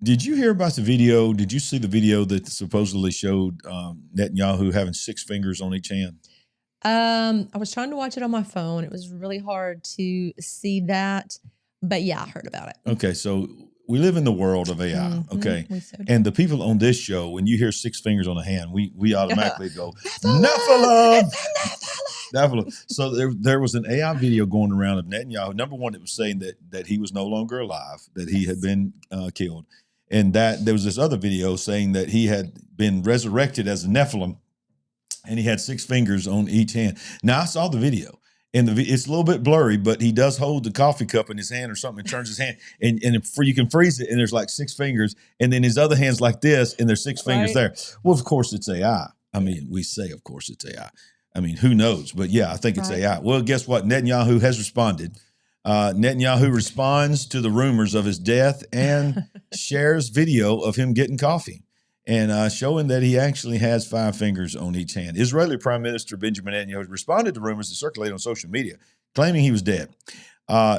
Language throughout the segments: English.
Did you hear about the video? Did you see the video that supposedly showed Netanyahu having 6 fingers on each hand? I was trying to watch it on my phone. It was really hard to see that, but yeah, I heard about it. Okay, so we live in the world of AI. Okay, so and the people on this show, when you hear 6 fingers on a hand, we automatically go Nephilim. Nephilim. So there was an AI video going around of Netanyahu. Number one, it was saying that he was no longer alive, that he had been killed, and that there was this other video saying that he had been resurrected as a Nephilim. And he had 6 fingers on each hand. Now, I saw the video, and it's a little bit blurry, but he does hold the coffee cup in his hand or something and turns his hand, and you can freeze it, and there's like 6 fingers, and then his other hand's like this, and there's 6 fingers there. Well, of course, it's AI. I mean, we say, of course, it's AI. I mean, who knows? But yeah, I think it's AI. Well, guess what? Netanyahu has responded. Netanyahu responds to the rumors of his death and shares video of him getting coffee. And showing that he actually has 5 fingers on each hand. Israeli Prime Minister Benjamin Netanyahu responded to rumors that circulate on social media, claiming he was dead.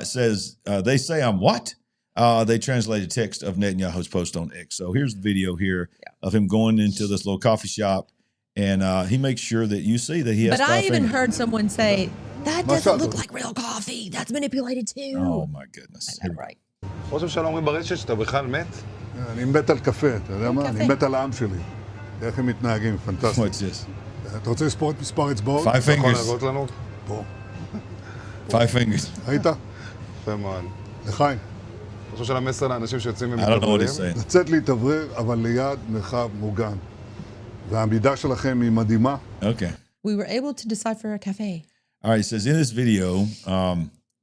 Says, they say I'm what? They translated text of Netanyahu's post on X. So here's the video here of him going into this little coffee shop, and he makes sure that you see that he has 5 fingers. But I even heard someone say, that doesn't look like real coffee. That's manipulated too. Oh my goodness. Right. אני מת על קפה, אתה יודע מה? אני מת על העם שלי. איך הם מתנהגים, פנטסטי. What's this? אתה רוצה לספור את מספר אצבעות? 5 fingers. יכול להראות לנו? פה. 5 fingers. ראית? יפה מאוד. לחיים. אתה חושב של המסר לאנשים שיוצאים I don't know what he's saying. לצאת להתאוורר, אבל ליד מרחב מוגן. והעמידה שלכם היא מדהימה. Okay. We were able to decipher a cafe. All right, it says in this video,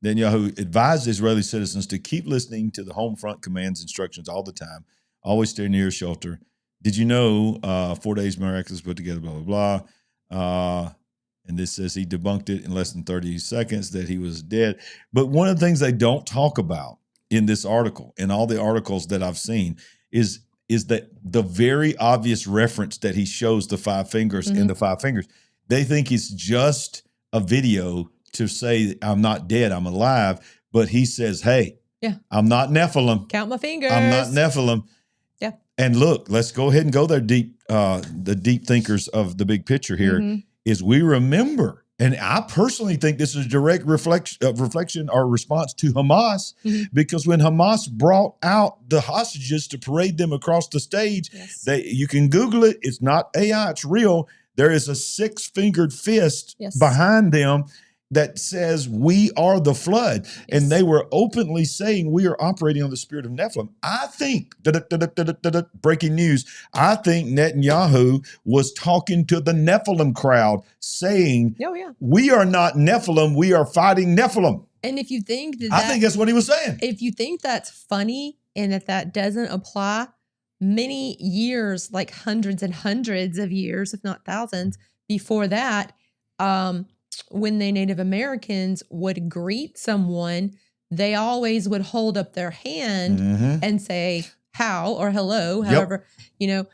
Netanyahu advised Israeli citizens to keep listening to the home front command's instructions all the time. Always stay near a shelter. Did you know 4 days miraculous put together, blah, blah, blah. And this says he debunked it in less than 30 seconds that he was dead. But one of the things they don't talk about in this article, in all the articles that I've seen, is that the very obvious reference that he shows the 5 fingers in the 5 fingers. They think it's just a video to say I'm not dead, I'm alive, but he says, hey, I'm not Nephilim. Count my fingers. I'm not Nephilim. Yeah. And look, let's go ahead and go there deep. The deep thinkers of the big picture here is we remember, and I personally think this is a direct reflection or response to Hamas, because when Hamas brought out the hostages to parade them across the stage, you can Google it. It's not AI, it's real. There is a 6-fingered fist behind them that says we are the flood. And they were openly saying we are operating on the spirit of Nephilim. I think, breaking news, I think Netanyahu was talking to the Nephilim crowd saying, we are not Nephilim, we are fighting Nephilim. And if you think that, I think that's what he was saying. If you think that's funny and that doesn't apply, many years, like hundreds and hundreds of years, if not thousands, before that, when the Native Americans would greet someone, they always would hold up their hand and say how or hello, however, you know.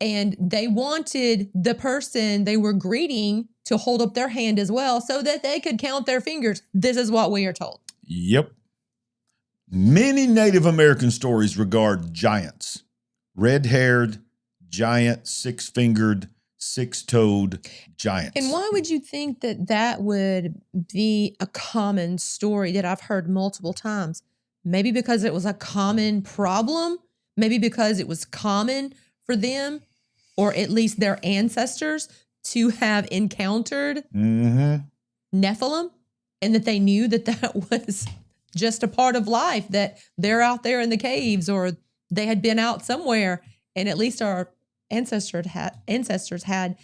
And they wanted the person they were greeting to hold up their hand as well so that they could count their fingers. This is what we are told. Yep. Many Native American stories regard giants, red-haired, giant, 6-fingered, 6-toed giants. And why would you think that would be a common story that I've heard multiple times? Maybe because it was a common problem. Maybe because it was common for them, or at least their ancestors, to have encountered Nephilim, and that they knew that was just a part of life, that they're out there in the caves, or they had been out somewhere, and at least our ancestors had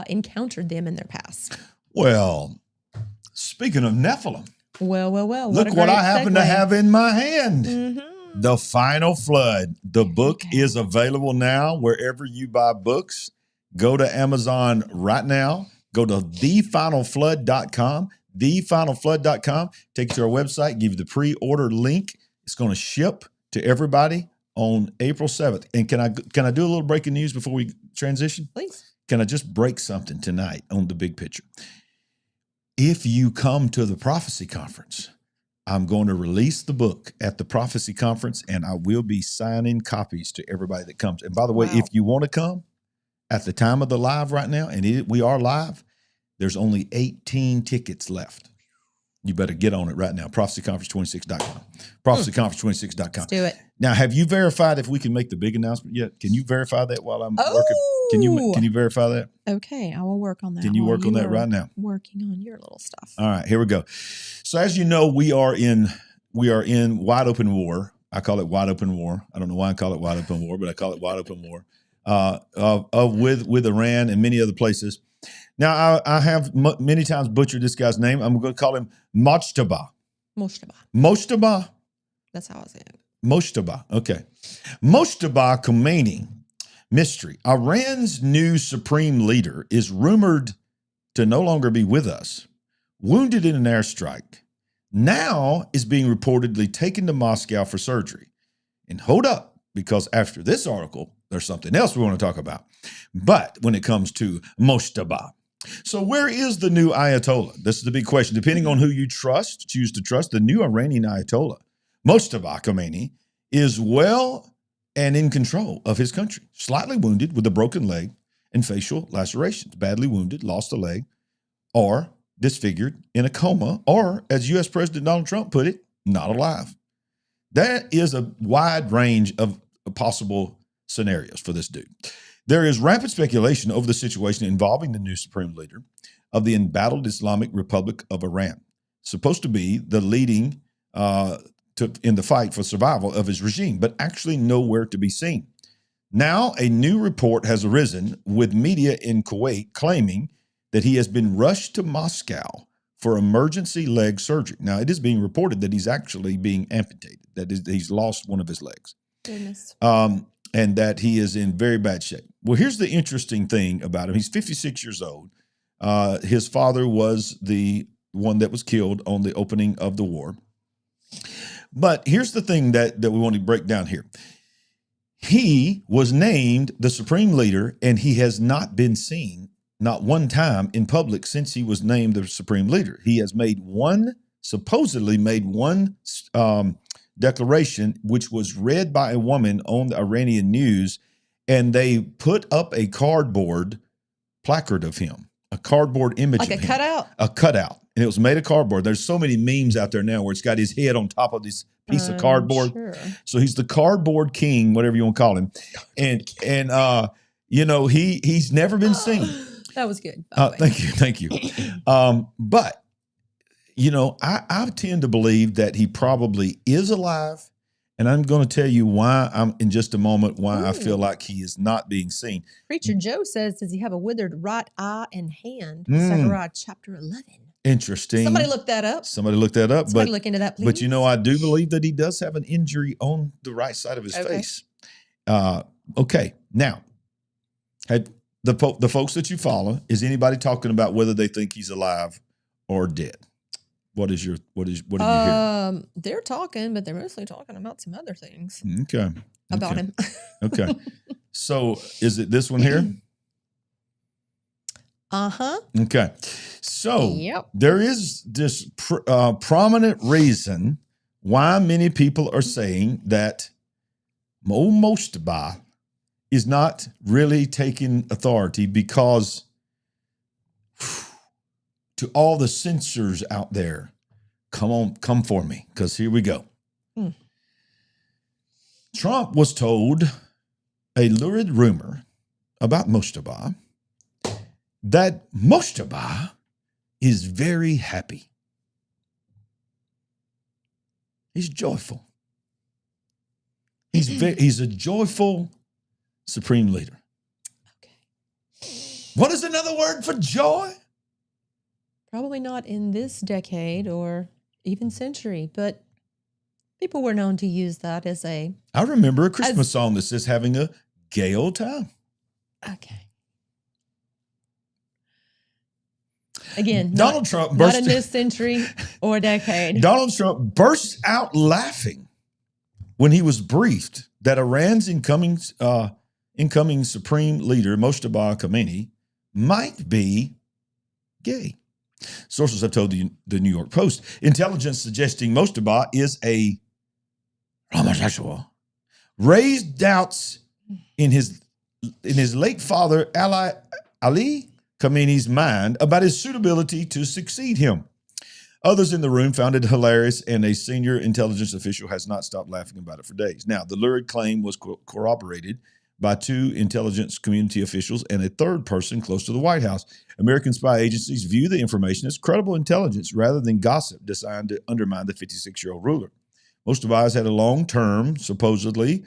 encountered them in their past. Well, speaking of Nephilim, well, look what I happen to have in my hand. The Final Flood. The book is available now wherever you buy books. Go to Amazon right now. Go to thefinalflood.com. Thefinalflood.com. Take you to our website, give you the pre-order link. It's going to ship to everybody on April 7th. And can I do a little breaking news before we transition? Please. Can I just break something tonight on the big picture? If you come to the prophecy conference, I'm going to release the book at the prophecy conference, and I will be signing copies to everybody that comes. And by the way, Wow. if you want to come at the time of the live right now, and we are live, there's only 18 tickets left. You better get on it right now. ProphecyConference26.com. ProphecyConference26.com. Let's do it. Now, have you verified if we can make the big announcement yet? Can you verify that while I'm working? Can you verify that? Okay, I will work on that. Can you work on that right now? Working on your little stuff. All right, here we go. So as you know, we are in wide open war. I call it wide open war. I don't know why I call it wide open war, but I call it wide open war with Iran and many other places. Now, I have many times butchered this guy's name. I'm going to call him Moshaba. Moshaba? That's how I say it. Moshaba. Okay. Moshaba Khomeini, mystery. Iran's new supreme leader is rumored to no longer be with us. Wounded in an airstrike. Now is being reportedly taken to Moscow for surgery. And hold up, because after this article, there's something else we want to talk about. But when it comes to Moshaba. So where is the new Ayatollah? This is the big question. Depending on who you choose to trust, the new Iranian Ayatollah, Moshaba Khomeini, is well and in control of his country. Slightly wounded with a broken leg and facial lacerations. Badly wounded, lost a leg, or disfigured, in a coma, or, as U.S. President Donald Trump put it, not alive. That is a wide range of possible scenarios for this dude. There is rampant speculation over the situation involving the new supreme leader of the embattled Islamic Republic of Iran, supposed to be the leading in the fight for survival of his regime, but actually nowhere to be seen. Now, a new report has arisen with media in Kuwait claiming that he has been rushed to Moscow for emergency leg surgery. Now, it is being reported that he's actually being amputated, that is, he's lost one of his legs. Goodness. And that he is in very bad shape. Well, here's the interesting thing about him. He's 56 years old. His father was the one that was killed on the opening of the war. But here's the thing that we want to break down here. He was named the supreme leader, and he has not been seen, not one time in public since he was named the supreme leader. He has supposedly made one declaration, which was read by a woman on the Iranian news, and they put up a cardboard placard of him, a cardboard image of him. Like a cutout? A cutout. And it was made of cardboard. There's so many memes out there now where it's got his head on top of this piece of cardboard. Sure. So he's the cardboard king, whatever you want to call him. And you know, he's never been seen. That was good. Thank you. But you know, I tend to believe that he probably is alive, and I'm going to tell you why in just a moment why I feel like he is not being seen. Preacher Joe says, does he have a withered right eye and hand? Zechariah chapter 11. Interesting. Somebody look that up. Somebody look that up. Somebody look into that, please. But you know, I do believe that he does have an injury on the right side of his face. Okay. Now, the folks that you follow, is anybody talking about whether they think he's alive or dead? What did you hear? They're talking, but they're mostly talking about some other things. Okay. About him. Okay. So is it this one here? Uh-huh. Okay. So Yep. there is this prominent reason why many people are saying that Moshaba is not really taking authority, because to all the censors out there, come for me, because here we go. Trump was told a lurid rumor about Moshaba, that Moshaba is very happy. He's joyful. He's a joyful supreme leader. Okay. What is another word for joy? Probably not in this decade or even century, but people were known to use that as a... I remember a Christmas song that says having a gay old time. Okay. Again, Donald Trump not in this century or decade. Donald Trump burst out laughing when he was briefed that Iran's incoming supreme leader, Moshaba Khomeini, might be gay. Sources have told the New York Post. Intelligence suggesting Moshaba is a homosexual raised doubts in his late father, Ali Khamenei's mind about his suitability to succeed him. Others in the room found it hilarious, and a senior intelligence official has not stopped laughing about it for days. Now, the lurid claim was corroborated by 2 intelligence community officials and a third person close to the White House. American spy agencies view the information as credible intelligence rather than gossip designed to undermine the 56-year-old ruler. Moshaba has had a long-term, supposedly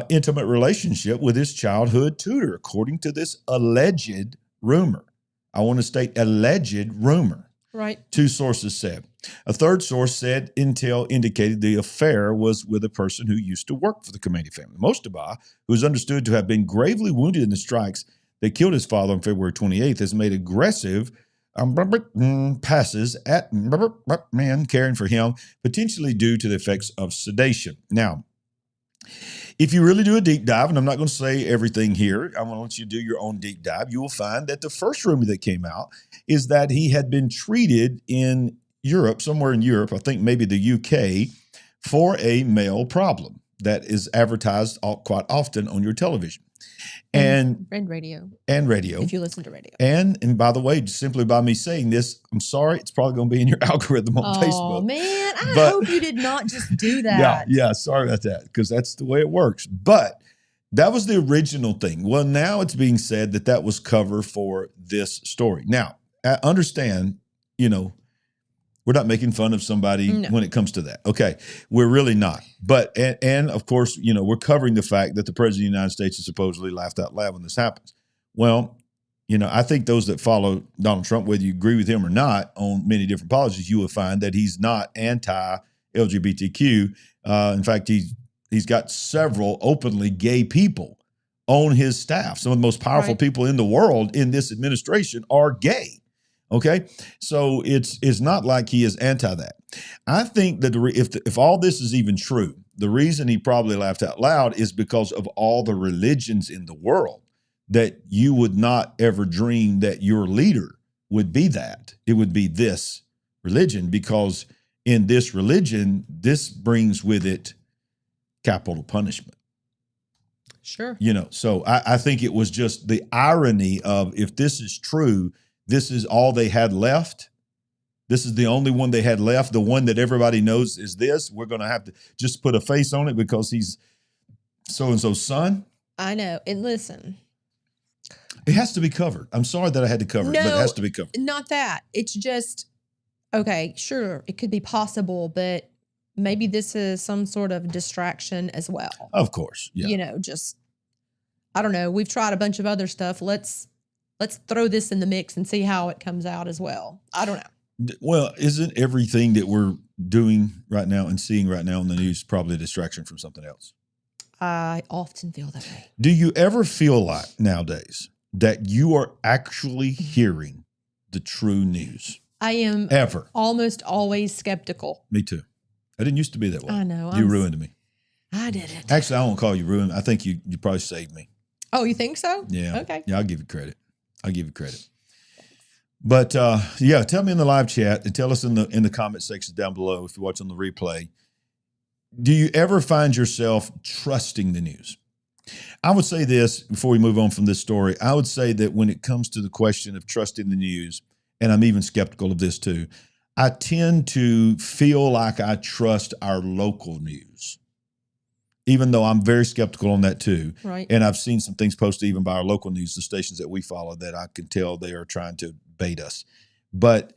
intimate relationship with his childhood tutor, according to this alleged rumor. I want to state alleged rumor. Right. 2 sources said. A third source said intel indicated the affair was with a person who used to work for the Khamenei family. Moshaba, who is understood to have been gravely wounded in the strikes that killed his father on February 28th, has made aggressive passes at men caring for him, potentially due to the effects of sedation. Now, if you really do a deep dive, and I'm not going to say everything here, I'm going to let you do your own deep dive, you will find that the first rumor that came out is that he had been treated in Europe, somewhere in Europe, I think maybe the UK, for a male problem that is advertised quite often on your television. And radio. And radio. If you listen to radio. And by the way, simply by me saying this, I'm sorry, it's probably going to be in your algorithm on Facebook. Oh, man. I hope you did not just do that. Yeah, sorry about that, because that's the way it works. But that was the original thing. Well, now it's being said that that was cover for this story. Now, understand, we're not making fun of somebody when it comes to that. Okay, we're really not. But, and of course, we're covering the fact that the President of the United States has supposedly laughed out loud when this happens. Well, I think those that follow Donald Trump, whether you agree with him or not on many different policies, you will find that he's not anti-LGBTQ. In fact, he's got several openly gay people on his staff. Some of the most powerful people in the world in this administration are gay. Okay, so it's not like he is anti that. I think that if all this is even true, the reason he probably laughed out loud is because of all the religions in the world, that you would not ever dream that your leader would be that. It would be this religion, because in this religion, this brings with it capital punishment. Sure. So I think it was just the irony of, if this is true, this is all they had left. This is the only one they had left. The one that everybody knows is this. We're going to have to just put a face on it because he's so-and-so's son. I know. And listen. It has to be covered. I'm sorry that I had to cover it, but it has to be covered. Not that. It's just, okay, sure, it could be possible, but maybe this is some sort of distraction as well. Of course. Yeah. Just, I don't know. We've tried a bunch of other stuff. Let's throw this in the mix and see how it comes out as well. I don't know. Well, isn't everything that we're doing right now and seeing right now in the news probably a distraction from something else? I often feel that way. Do you ever feel like nowadays that you are actually hearing the true news? I am almost always skeptical. Me too. I didn't used to be that way. I know. You ruined me. I did it. Actually, I won't call you ruined. I think you probably saved me. Oh, you think so? Yeah. Okay. Yeah, I'll give you credit. But tell me in the live chat, and tell us in the comment section down below if you watch on the replay. Do you ever find yourself trusting the news? I would say this before we move on from this story. I would say that when it comes to the question of trusting the news, and I'm even skeptical of this too, I tend to feel like I trust our local news, even though I'm very skeptical on that too. Right. And I've seen some things posted even by our local news, the stations that we follow, that I can tell they are trying to bait us. But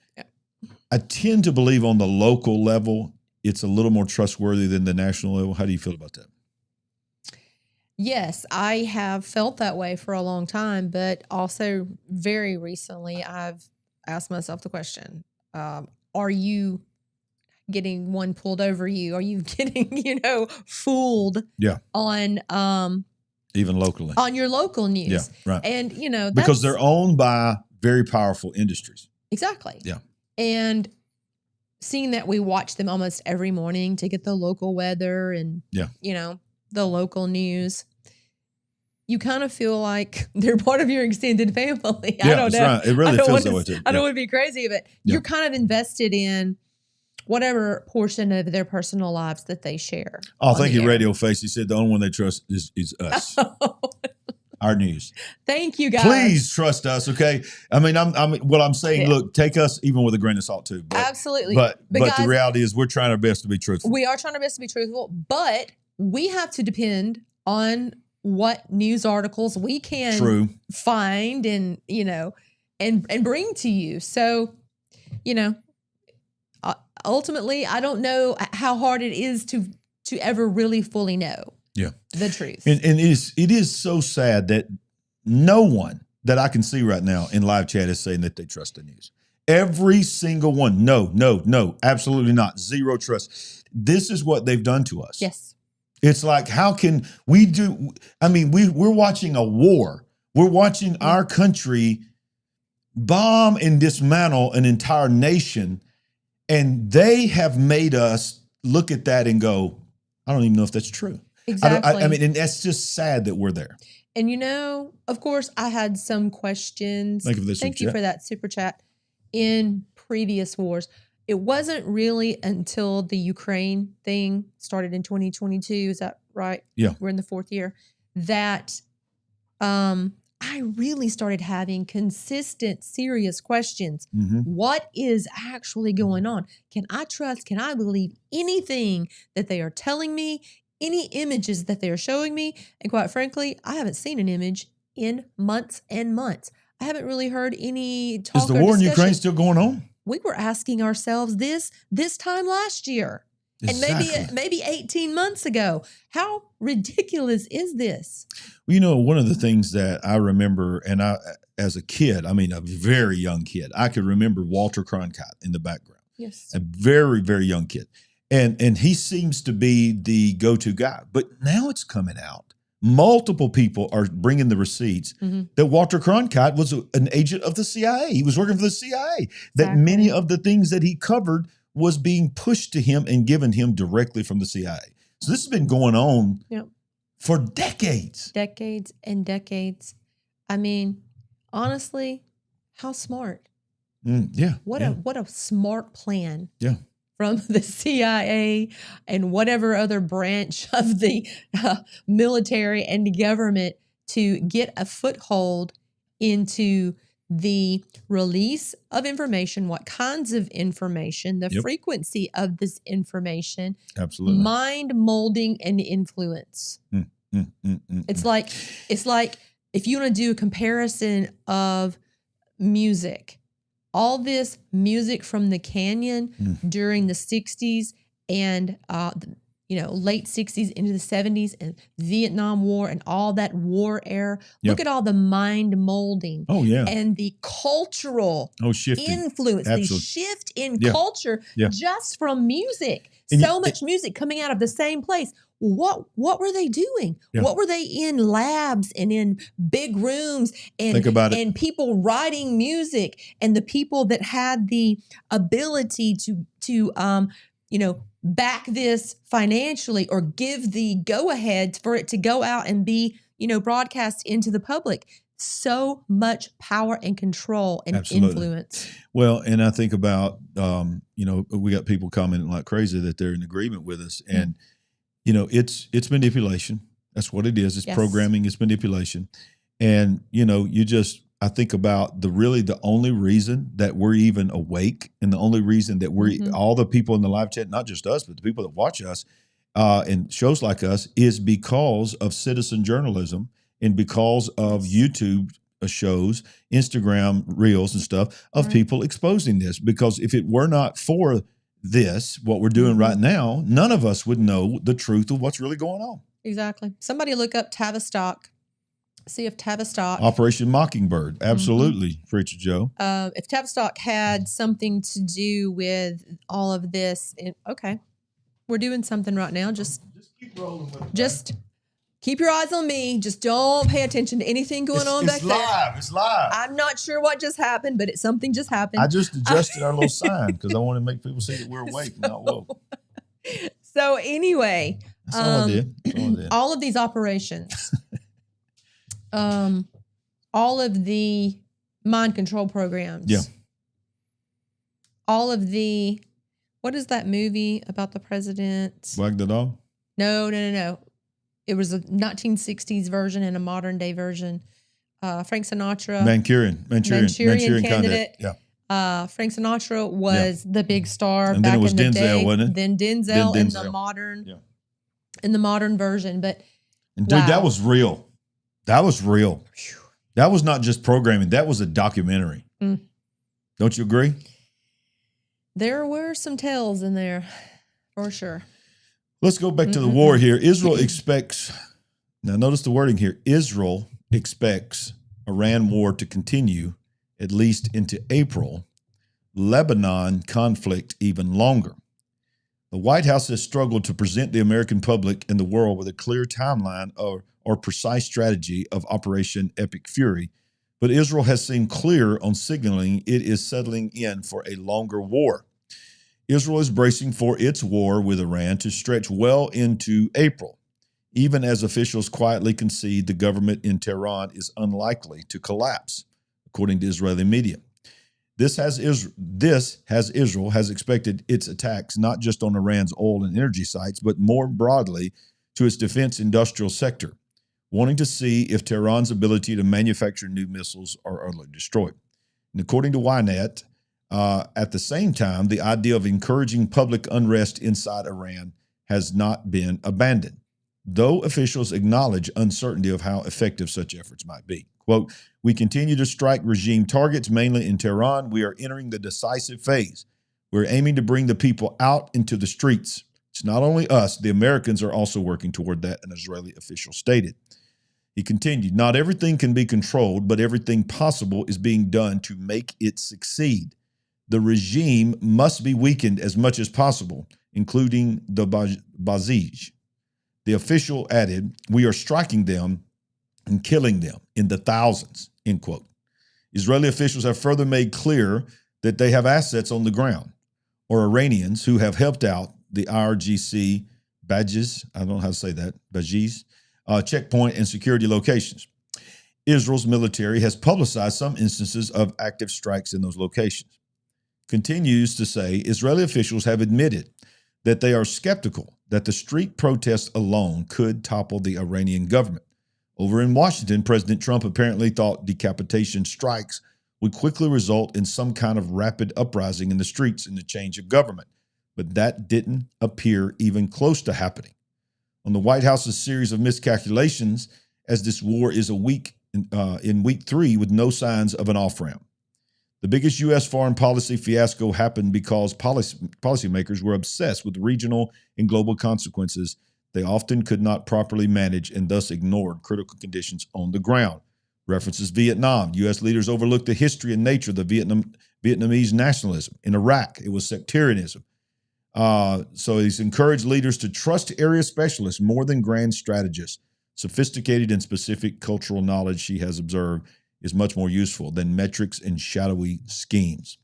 I tend to believe on the local level, it's a little more trustworthy than the national level. How do you feel about that? Yes, I have felt that way for a long time, but also very recently I've asked myself the question, are you getting one pulled over you? Are you getting, fooled on even locally on your local news? Yeah, right. And because they're owned by very powerful industries. Exactly. Yeah. And seeing that we watch them almost every morning to get the local weather and the local news. you kind of feel like they're part of your extended family. Yeah, I don't that's know. right. It really feels that way too. I don't Yeah. want to be crazy, but you're kind of invested in whatever portion of their personal lives that they share. Oh, on thank the you, air. Radio Face. He said the only one they trust is us. Our news. Thank you, guys. Please trust us, okay? I mean, what I'm saying. Yeah. Look, take us even with a grain of salt too. But, Absolutely. But guys, the reality is, we're trying our best to be truthful. we are trying our best to be truthful, but we have to depend on what news articles we can True. find and and bring to you. So, ultimately, I don't know how hard it is to ever really fully know the truth. And it is so sad that no one that I can see right now in live chat is saying that they trust the news. Every single one. No, absolutely not. Zero trust. This is what they've done to us. Yes. It's like, how can we do? I mean, we're watching a war. We're watching our country bomb and dismantle an entire nation. And they have made us look at that and go, I don't even know if that's true. Exactly. I mean, and that's just sad that we're there. And of course, I had some questions. Thank you for the Thank super you chat. for that super chat. In previous wars, it wasn't really until the Ukraine thing started in 2022. Is that right? Yeah. We're in the 4th year. That I really started having consistent, serious questions. Mm-hmm. What is actually going on? Can I trust? Can I believe anything that they are telling me? Any images that they are showing me? And quite frankly, I haven't seen an image in months and months. I haven't really heard any talk. Is the or war in discussion. Ukraine still going on? We were asking ourselves this time last year. Exactly. And maybe 18 months ago. How ridiculous is this? Well, one of the things that I remember, and I, as a kid, I mean, a very young kid, I could remember Walter Cronkite in the background. Yes. A very, very young kid. And he seems to be the go-to guy. But now it's coming out. Multiple people are bringing the receipts that Walter Cronkite was an agent of the CIA. He was working for the CIA. That Exactly. many of the things that he covered was being pushed to him and given him directly from the CIA. So this has been going on for decades. Decades and decades. I mean, honestly, how smart. What a smart plan. Yeah. From the CIA and whatever other branch of the military and government to get a foothold into the release of information, what kinds of information, the frequency of this information, Absolutely, mind molding and influence. It's like if you want to do a comparison of music. All this music from the Canyon during the 60s and late 60s into the 70s and Vietnam War and all that war era. Look at all the mind molding. Oh, yeah. And the cultural influence, the shift in culture just from music. And much music coming out of the same place. What were they doing? Yeah. What were they in labs and in big rooms and people writing music and the people that had the ability to back this financially or give the go ahead for it to go out and be broadcast into the public. So much power and control and influence. Well, and I think about we got people commenting like crazy that they're in agreement with us and. It's manipulation. That's what it is. It's programming. It's manipulation. And, I think about the only reason that we're even awake and the only reason that we're all the people in the live chat, not just us, but the people that watch us and shows like us is because of citizen journalism and because of YouTube shows, Instagram reels and stuff of people exposing this. Because if it were not for this, what we're doing right now, none of us would know the truth of what's really going on. Exactly. Somebody look up Tavistock. See if Tavistock. Operation Mockingbird. Absolutely, Preacher Joe. If Tavistock had something to do with all of this. Okay. We're doing something right now. Just keep rolling with it. Just keep your eyes on me. Just don't pay attention to anything going on back there. It's live. I'm not sure what just happened, but something just happened. I just adjusted our little sign because I want to make people see that we're awake and not woke. So anyway, that's all I did. All of these operations all of the mind control programs. Yeah. All of the, what is that movie about the president? Wag the dog? No. It was a 1960s version and a modern day version. Frank Sinatra. Manchurian candidate. Yeah. Frank Sinatra was the big star and back then it was in the Denzel, day. wasn't it? Then Denzel in the Denzel. modern, in the modern version. But and dude, that was real. That was real. That was not just programming. That was a documentary. Don't you agree? There were some tales in there, for sure. Let's go back to the war here. Israel expects, now notice the wording here, Israel expects Iran war to continue at least into April, Lebanon conflict even longer. The White House has struggled to present the American public and the world with a clear timeline or precise strategy of Operation Epic Fury, but Israel has seemed clear on signaling it is settling in for a longer war. Israel is bracing for its war with Iran to stretch well into April, even as officials quietly concede the government in Tehran is unlikely to collapse, according to Israeli media. This has Israel has expected its attacks not just on Iran's oil and energy sites, but more broadly to its defense industrial sector, wanting to see if Tehran's ability to manufacture new missiles are utterly destroyed. And according to Ynet, at the same time, the idea of encouraging public unrest inside Iran has not been abandoned, though officials acknowledge uncertainty of how effective such efforts might be. Quote, "We continue to strike regime targets, mainly in Tehran. We are entering the decisive phase. We're aiming to bring the people out into the streets. It's not only us, the Americans are also working toward that," an Israeli official stated. He continued, "Not everything can be controlled, but everything possible is being done to make it succeed. The regime must be weakened as much as possible, including the Basij." The official added, "We are striking them and killing them in the thousands," end quote. Israeli officials have further made clear that they have assets on the ground, or Iranians who have helped out the IRGC Bajiz, I don't know how to say that, Bajiz, checkpoint and security locations. Israel's military has publicized some instances of active strikes in those locations. Continues to say, Israeli officials have admitted that they are skeptical that the street protests alone could topple the Iranian government. Over in Washington, President Trump apparently thought decapitation strikes would quickly result in some kind of rapid uprising in the streets and the change of government, but that didn't appear even close to happening. On the White House's series of miscalculations, as this war is in week 3 with no signs of an off-ramp. The biggest U.S. foreign policy fiasco happened because policymakers were obsessed with regional and global consequences they often could not properly manage and thus ignored critical conditions on the ground. References Vietnam. U.S. leaders overlooked the history and nature of the Vietnamese nationalism. In Iraq, it was sectarianism. So he's encouraged leaders to trust area specialists more than grand strategists. Sophisticated and specific cultural knowledge, she has observed, is much more useful than metrics and shadowy schemes.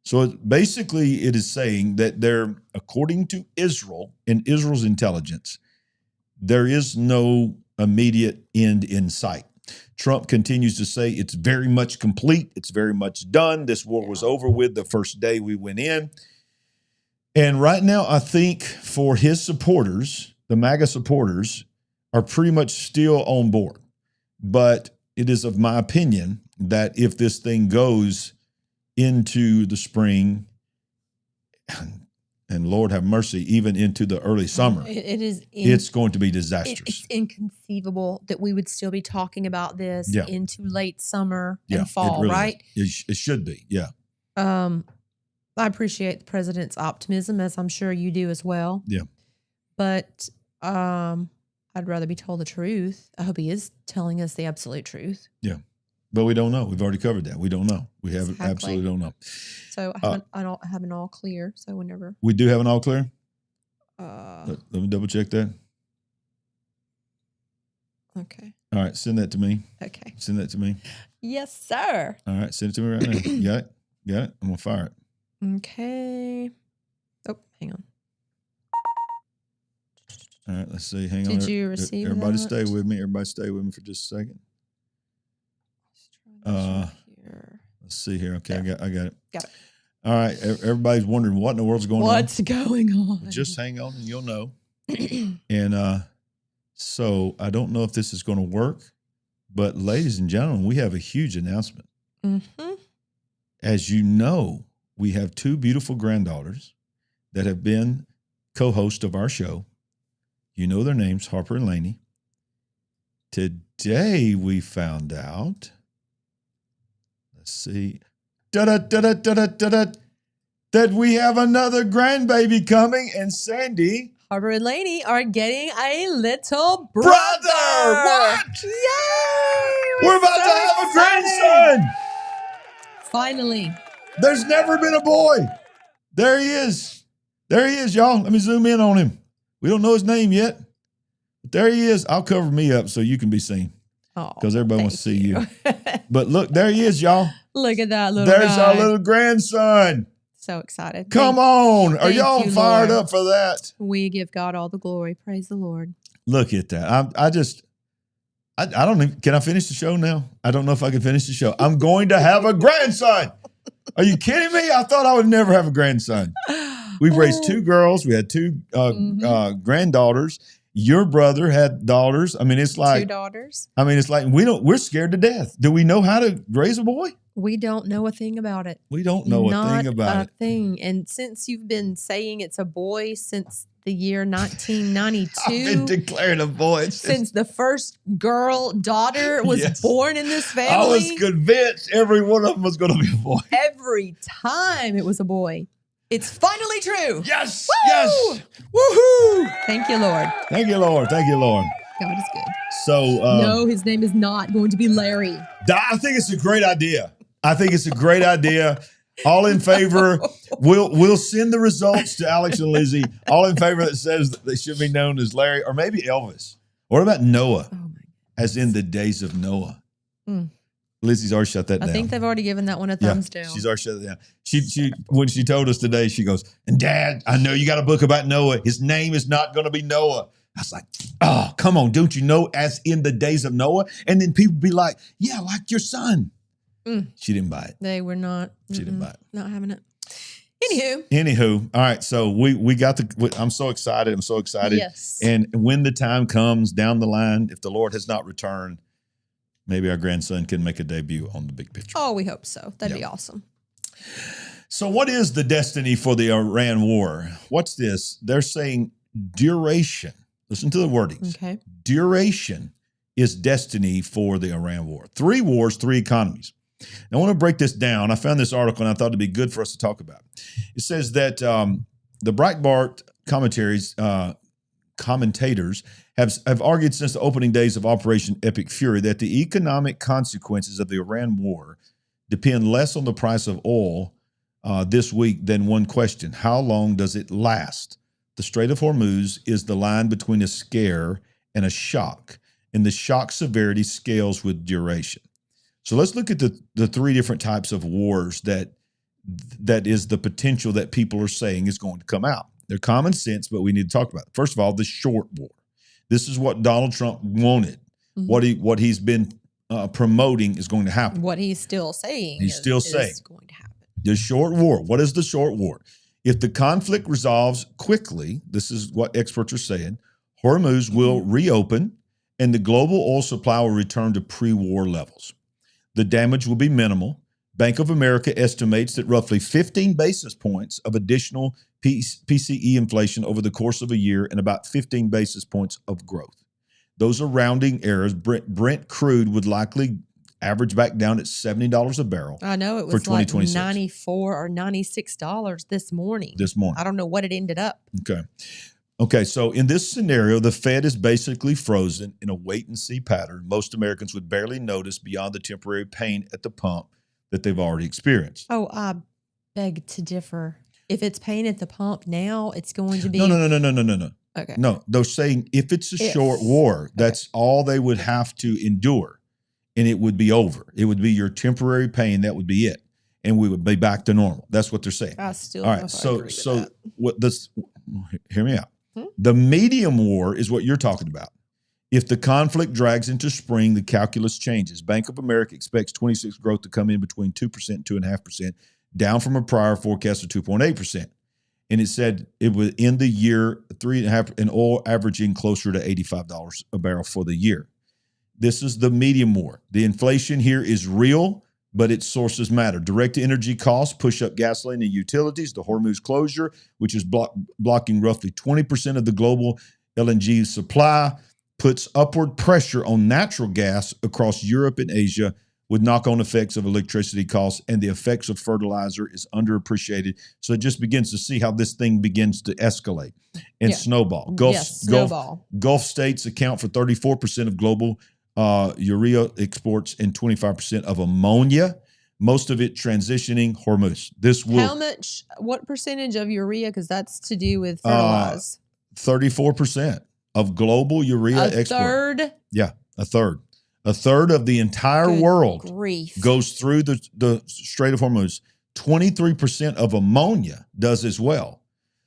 So basically it is saying that there, according to Israel and Israel's intelligence, there is no immediate end in sight. Trump continues to say it's very much complete. It's very much done. This war was over with the first day we went in. And right now, I think for his supporters, the MAGA supporters, are pretty much still on board. But it is of my opinion that if this thing goes into the spring, and Lord have mercy, even into the early summer, it's going to be disastrous. It's inconceivable that we would still be talking about this into late summer and fall, really right? It should be, yeah. I appreciate the president's optimism, as I'm sure you do as well. Yeah. But I'd rather be told the truth. I hope he is telling us the absolute truth. Yeah. But we don't know. We've already covered that. We don't know. We absolutely don't know. So I don't have an all clear. So whenever we do have an all clear. Let me double check that. Okay. All right. Send that to me. Okay. Send that to me. Yes, sir. All right. Send it to me right now. You got it? Got it? I'm going to fire it. Okay. Oh, hang on. All right. Let's see. Hang on. Did you receive Everybody that? stay with me. Everybody stay with me for just a second. Let's see here. Okay, There. I got it. Got it. All right, everybody's wondering what in the world's going on. What's going on? Just hang on and you'll know. And so I don't know if this is going to work, but ladies and gentlemen, we have a huge announcement. Mm-hmm. As you know, we have two beautiful granddaughters that have been co-hosts of our show. You know their names, Harper and Lainey. Today we found out, let's see, that we have another grandbaby coming, and Sandy, Harper and Lainey are getting a little brother. What? Yay! We're about to have a grandson. Finally. There's never been a boy. There he is. There he is, y'all. Let me zoom in on him. We don't know his name yet, but there he is. I'll cover me up so you can be seen because everybody wants to see you. But look, there he is, y'all. Look at that little There's guy. our little grandson. So excited. Come on. Are thank y'all you, fired Lord. up for that? We give God all the glory. Praise the Lord. Look at that. I don't even, can I finish the show now? I don't know if I can finish the show. I'm going to have a grandson. Are you kidding me? I thought I would never have a grandson. We've raised two girls. We had two granddaughters. Your brother had daughters. I mean, it's like 2 daughters. I mean, it's like we're scared to death. Do we know how to raise a boy? We don't know a thing about it. We don't know a thing about Not a thing. And since you've been saying it's a boy since the year 1992, I've been declaring a boy since the first daughter was Yes. born in this family, I was convinced every one of them was going to be a boy. every time it was a boy. It's finally true. Yes, Woo! yes, woohoo! Thank you, Lord. Thank you, Lord. Thank you, Lord. God is good. So, No, his name is not going to be Larry. I think it's a great idea. I think it's a great idea. All in favor, we'll send the results to Alex and Lizzie. All in favor that says that they should be known as Larry or maybe Elvis. What about Noah? Oh my! As in the days of Noah. Mm. Lizzie's already shut that down. I think they've already given that one a thumbs down. She's already shut it down. She when she told us today, she goes, and Dad, I know you got a book about Noah. His name is not going to be Noah. I was like, oh, come on. Don't you know as in the days of Noah? And then people be like, yeah, like your son. Mm. She didn't buy it. They were not. She didn't buy it. Not having it. Anywho, all right. So we got I'm so excited. I'm so excited. Yes. And when the time comes down the line, if the Lord has not returned, maybe our grandson can make a debut on the big picture. Oh, we hope so. That'd be awesome. So what is the destiny for the Iran war? What's this? They're saying duration. Listen to the wordings. Okay. Duration is destiny for the Iran war. 3 wars, 3 economies. Now, I want to break this down. I found this article and I thought it'd be good for us to talk about. It says that the Breitbart commentators have argued since the opening days of Operation Epic Fury that the economic consequences of the Iran war depend less on the price of oil this week than one question: how long does it last? The Strait of Hormuz is the line between a scare and a shock, and the shock severity scales with duration. So let's look at the 3 different types of wars that is the potential that people are saying is going to come out. They're common sense, but we need to talk about it. First of all, the short war. This is what Donald Trump wanted. Mm-hmm. What he's been promoting is going to happen. What he's still saying is going to happen. The short war. What is the short war? If the conflict resolves quickly, this is what experts are saying, Hormuz will reopen and the global oil supply will return to pre-war levels. The damage will be minimal. Bank of America estimates that roughly 15 basis points of additional PCE inflation over the course of a year and about 15 basis points of growth. Those are rounding errors. Brent crude would likely average back down at $70 a barrel. I know it was like $94 or $96 this morning. I don't know what it ended up. Okay, so in this scenario, the Fed is basically frozen in a wait-and-see pattern. Most Americans would barely notice beyond the temporary pain at the pump that they've already experienced. Oh, I beg to differ. If it's pain at the pump now, it's going to be... No. Okay. No, they're saying if it's a short war, that's all they would have to endure, and it would be over. It would be your temporary pain. That would be it, and we would be back to normal. That's what they're saying. I still all don't know if I agree with that. What this? Hear me out. The medium war is what you're talking about. If the conflict drags into spring, the calculus changes. Bank of America expects 26 growth to come in between 2% and 2.5%, down from a prior forecast of 2.8%. And it said it would end the year 3.5%, and oil averaging closer to $85 a barrel for the year. This is the medium war. The inflation here is real, but its sources matter. Direct energy costs push up gasoline and utilities. The Hormuz closure, which is blocking roughly 20% of the global LNG supply, puts upward pressure on natural gas across Europe and Asia, with knock-on effects of electricity costs, and the effects of fertilizer is underappreciated. So it just begins to see how this thing begins to escalate and snowball. Gulf states account for 34% of global urea exports and 25% of ammonia, most of it transitioning Hormuz. What percentage of urea? Because that's to do with fertilizer. 34% of global urea export. A third? Yeah, a third. A third of the entire world goes through the Strait of Hormuz. 23% of ammonia does as well.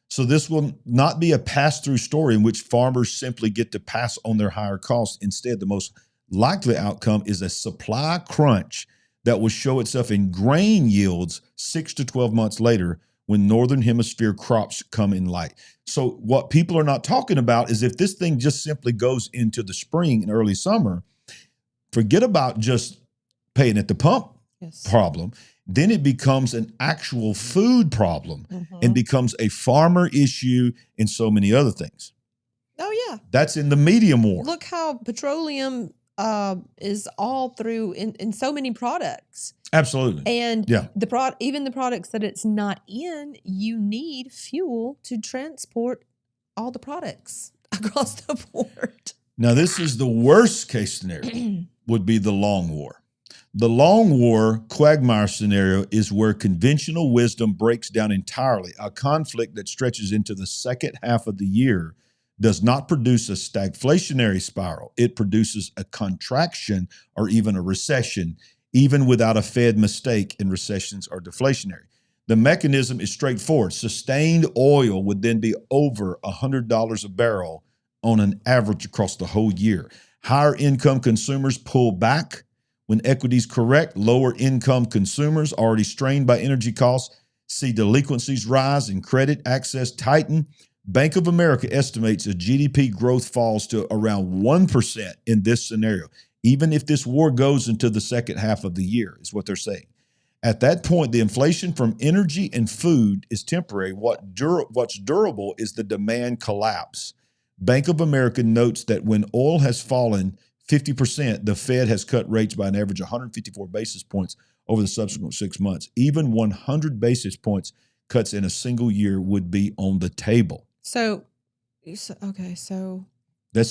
So this will not be a pass-through story in which farmers simply get to pass on their higher costs. Instead, the most likely outcome is a supply crunch that will show itself in grain yields 6 to 12 months later when Northern Hemisphere crops come in light. So what people are not talking about is if this thing just simply goes into the spring and early summer, forget about just paying at the pump problem. Then it becomes an actual food problem and becomes a farmer issue and so many other things. Oh, yeah. That's in the medium war. Look how petroleum is all through in so many products. Absolutely. And even the products that it's not in, you need fuel to transport all the products across the board. Now, this is the worst case scenario would be the long war. The long war quagmire scenario is where conventional wisdom breaks down entirely. A conflict that stretches into the second half of the year does not produce a stagflationary spiral. It produces a contraction or even a recession, even without a Fed mistake, and recessions are deflationary. The mechanism is straightforward. Sustained oil would then be over $100 a barrel on an average across the whole year. Higher income consumers pull back when equities correct. Lower income consumers, already strained by energy costs, see delinquencies rise and credit access tighten. Bank of America estimates a GDP growth falls to around 1% in this scenario, even if this war goes into the second half of the year, is what they're saying. At that point, the inflation from energy and food is temporary. What's durable is the demand collapse. Bank of America notes that when oil has fallen 50%, the Fed has cut rates by an average of 154 basis points over the subsequent 6 months. Even 100 basis points cuts in a single year would be on the table. So this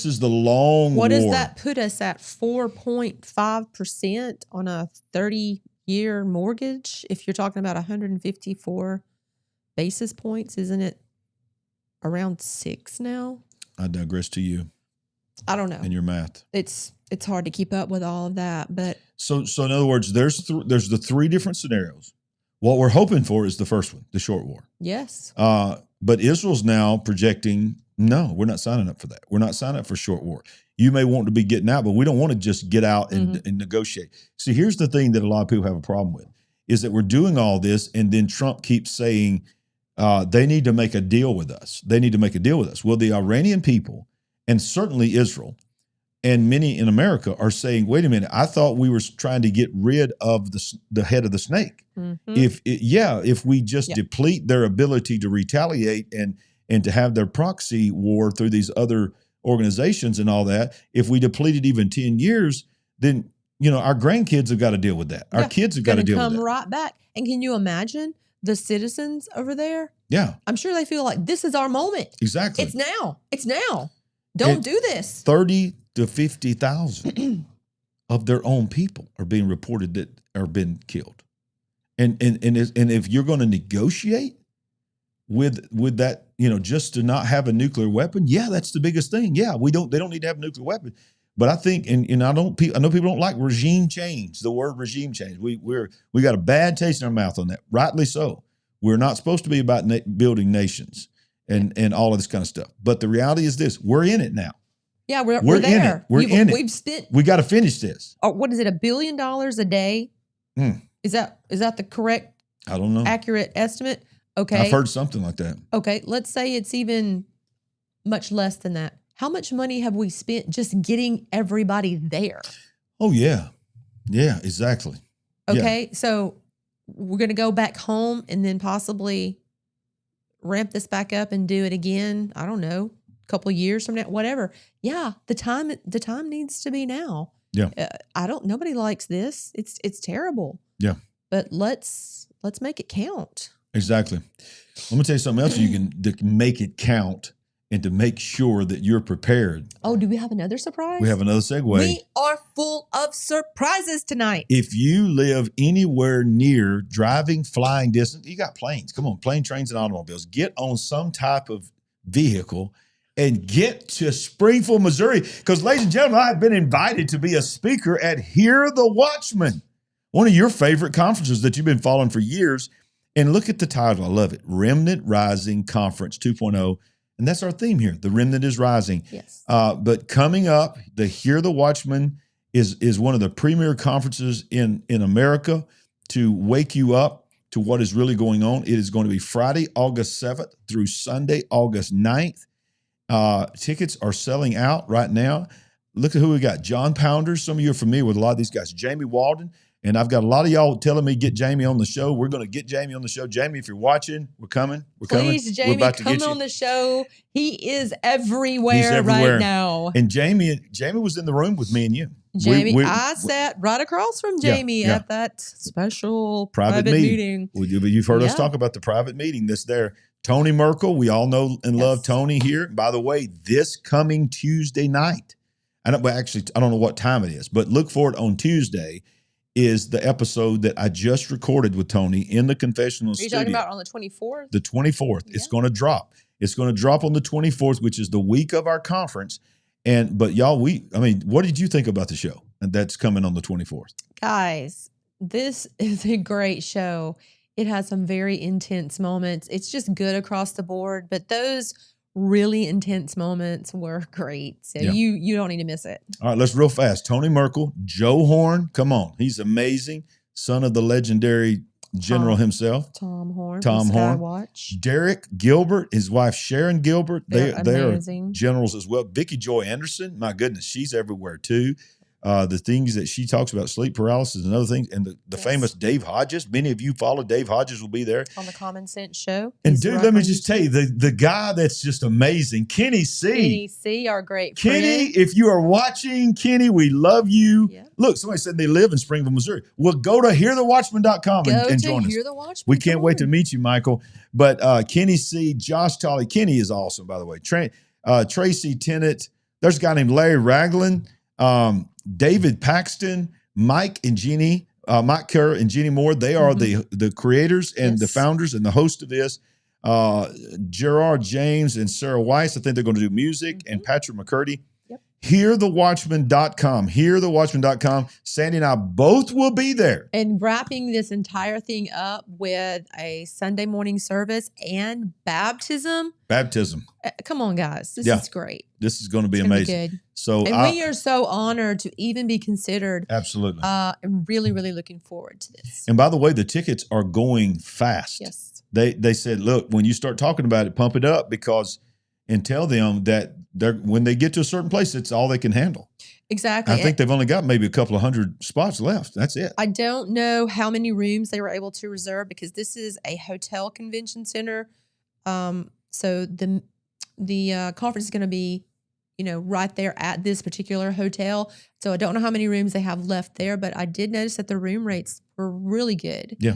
is the long war. What does that put us at? 4.5% on a 30-year mortgage? If you're talking about 154 basis points, isn't it around 6 now? I digress to you. I don't know. And your math. It's hard to keep up with all of that, but so in other words, there's the three different scenarios. What we're hoping for is the first one, the short war. Yes. But Israel's now projecting, no, we're not signing up for that. We're not signing up for short war. You may want to be getting out, but we don't want to just get out and negotiate. See, here's the thing that a lot of people have a problem with, is that we're doing all this, and then Trump keeps saying they need to make a deal with us. They need to make a deal with us. Well, the Iranian people, and certainly Israel, and many in America are saying, wait a minute, I thought we were trying to get rid of the head of the snake. If we just deplete their ability to retaliate and to have their proxy war through these other organizations and all that, if we depleted even 10 years, then, our grandkids have got to deal with that. Our kids have got to deal with that. Come right back. And can you imagine the citizens over there? Yeah. I'm sure they feel like this is our moment. Exactly. It's now. It's now. Don't do this. 30 to 50,000 of their own people are being reported that are being killed. And if you're going to negotiate with that, just to not have a nuclear weapon, that's the biggest thing. Yeah, they don't need to have a nuclear weapon. But I think, and I know people don't like regime change, the word regime change. We got a bad taste in our mouth on that, rightly so. We're not supposed to be about building nations and all of this kind of stuff. But the reality is this: we're in it now. Yeah, we're We're in there. it. We're in it. We've spent, We got to finish this. what is it, $1 billion a day? Mm. Is that the correct, I don't know. accurate estimate? Okay. I've heard something like that. Okay, let's say it's even much less than that. How much money have we spent just getting everybody there? Oh, yeah. Yeah, exactly. Okay, so we're going to go back home and then possibly ramp this back up and do it again. I don't know, a couple of years from now, whatever. Yeah, the time needs to be now. Yeah. Nobody likes this. It's terrible. Yeah. But let's make it count. Exactly. Let me tell you something else you can to make it count and to make sure that you're prepared. Oh, do we have another surprise? We have another segue. We are full of surprises tonight. If you live anywhere near driving, flying distance, you got planes. Come on, plane, trains, and automobiles. Get on some type of vehicle and get to Springfield, Missouri. Because, ladies and gentlemen, I have been invited to be a speaker at Hear the Watchman, one of your favorite conferences that you've been following for years. And look at the title. I love it. Remnant Rising Conference 2.0. And that's our theme here. The remnant is rising. Yes. But coming up, the Hear the Watchman is one of the premier conferences in America to wake you up to what is really going on. It is going to be Friday, August 7th through Sunday, August 9th. Tickets are selling out right now. Look at who we got. John Pounders. Some of you are familiar with a lot of these guys. Jamie Walden. And I've got a lot of y'all telling me get Jamie on the show. We're going to get Jamie on the show. Jamie, if you're watching, we're coming. Please, Jamie, we're about to come get on you. the show. He is everywhere right now. And Jamie was in the room with me and you. Jamie, I sat right across from Jamie at that special private meeting. You've heard us talk about the private meeting that's there. Tony Merkel, we all know and love Tony here. By the way, this coming Tuesday night, I don't know what time it is, but look for it on Tuesday, is the episode that I just recorded with Tony in the confessional studio. Are you talking about on the 24th? The 24th. Yeah. It's going to drop. It's going to drop on the 24th, which is the week of our conference. But y'all, what did you think about the show that's coming on the 24th? Guys, this is a great show. It has some very intense moments. It's just good across the board, but those really intense moments were great. So you don't need to miss it. All right, let's real fast. Tony Merkel, Joe Horn, come on. He's amazing. Son of the legendary general himself. Tom Horn. Skywatch. Derek Gilbert, his wife Sharon Gilbert. They are generals as well. Vicki Joy Anderson, my goodness, she's everywhere too. The things that she talks about, sleep paralysis and other things, and the famous Dave Hodges. Many of you follow Dave Hodges, will be there on the Common Sense Show. And dude, let me just tell you, the guy that's just amazing, Kenny C. Kenny C, our great Kenny, if you are watching, Kenny, we love you. Yeah. Look, somebody said they live in Springfield, Missouri. Well, go to hearthewatchman.com and join us. We can't wait to meet you, Michael. But Kenny C, Josh Tolley, Kenny is awesome, by the way. Tracy Tennant. There's a guy named Larry Ragland. David Paxton, Mike Kerr and Jeannie Moore, they are the creators and the founders and the host of this. Gerard James and Sarah Weiss, I think they're going to do music, and Patrick McCurdy. Yep. HearTheWatchman.com. HearTheWatchman.com. Sandy and I both will be there. And wrapping this entire thing up with a Sunday morning service and baptism. Come on, guys. This is great. This is going to be amazing. Good. We are so honored to even be considered. Absolutely. I'm really, really looking forward to this. And by the way, the tickets are going fast. Yes. They said, look, when you start talking about it, pump it up and tell them that when they get to a certain place, it's all they can handle. Exactly. I think they've only got maybe a couple of hundred spots left. That's it. I don't know how many rooms they were able to reserve because this is a hotel convention center. So the conference is going to be, right there at this particular hotel. So I don't know how many rooms they have left there, but I did notice that the room rates were really good. Yeah.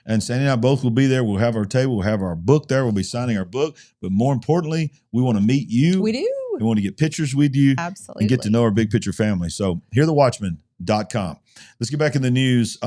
And Sandy and I both will be there. We'll have our table. We'll have our book there. We'll be signing our book. But more importantly, we want to meet you. We do. We want to get pictures with you. Absolutely. And get to know our big picture family. So hearthewatchman.com. Let's get back in the news.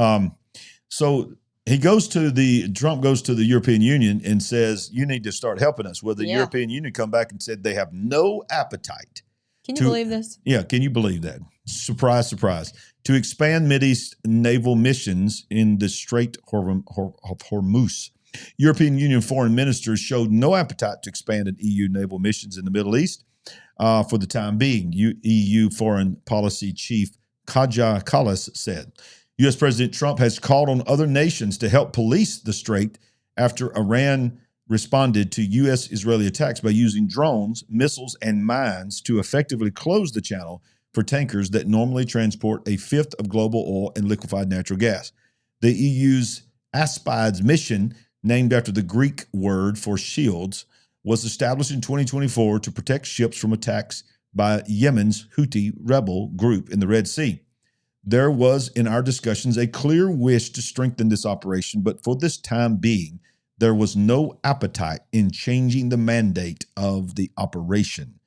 So Trump goes to the European Union and says, you need to start helping us. Well, the European Union come back and said they have no appetite. Can you believe this? Yeah. Can you believe that? Surprise, surprise. To expand Mideast naval missions in the Strait of Hormuz. European Union foreign ministers showed no appetite to expand EU naval missions in the Middle East. for the time being. EU Foreign Policy Chief Kaja Kallas said, U.S. President Trump has called on other nations to help police the strait after Iran responded to U.S.-Israeli attacks by using drones, missiles, and mines to effectively close the channel for tankers that normally transport a fifth of global oil and liquefied natural gas. The EU's Aspides mission, named after the Greek word for shields, was established in 2024 to protect ships from attacks by Yemen's Houthi rebel group in the Red Sea. There was, in our discussions, a clear wish to strengthen this operation, but for this time being, there was no appetite in changing the mandate of the operation,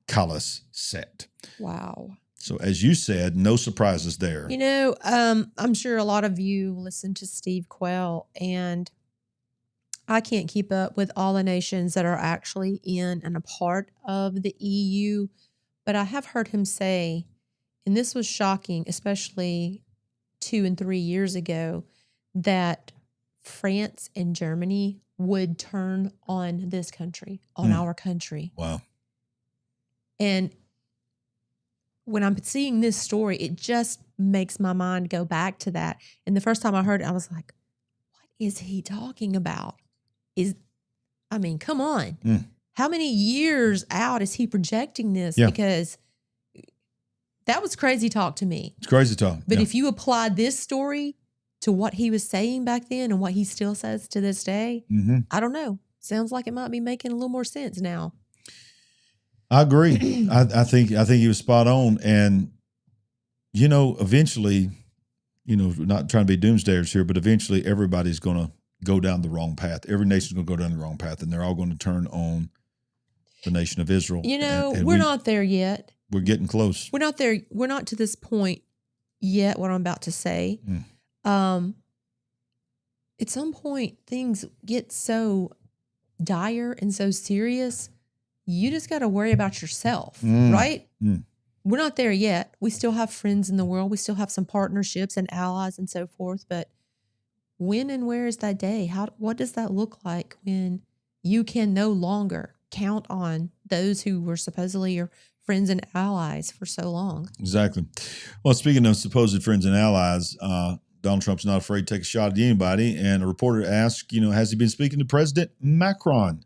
Kallas said. Wow. So as you said, no surprises there. You know, I'm sure a lot of you listen to Steve Quayle, and I can't keep up with all the nations that are actually in and a part of the EU, but I have heard him say, and this was shocking, especially 2 and 3 years ago, that France and Germany would turn on this country, on our country. Wow. And when I'm seeing this story, it just makes my mind go back to that. And the first time I heard it, I was like, what is he talking about? Come on. How many years out is he projecting this? Yeah. Because that was crazy talk to me. It's crazy talk. But yeah. if you apply this story to what he was saying back then and what he still says to this day, I don't know. Sounds like it might be making a little more sense now. I agree. I think he was spot on. And, you know, eventually, you know, not trying to be doomsdayers here, but eventually everybody's going to go down the wrong path. Every nation's going to go down the wrong path, and they're all going to turn on the nation of Israel. You know, and we're not there yet. We're getting close. We're not there. We're not to this point yet, what I'm about to say. At some point, things get so dire and so serious, you just got to worry about yourself, right? We're not there yet. We still have friends in the world. We still have some partnerships and allies and so forth. But when and where is that day? What does that look like when you can no longer count on those who were supposedly your friends and allies for so long? Exactly. Well, speaking of supposed friends and allies, Donald Trump's not afraid to take a shot at anybody. And a reporter asked, you know, has he been speaking to President Macron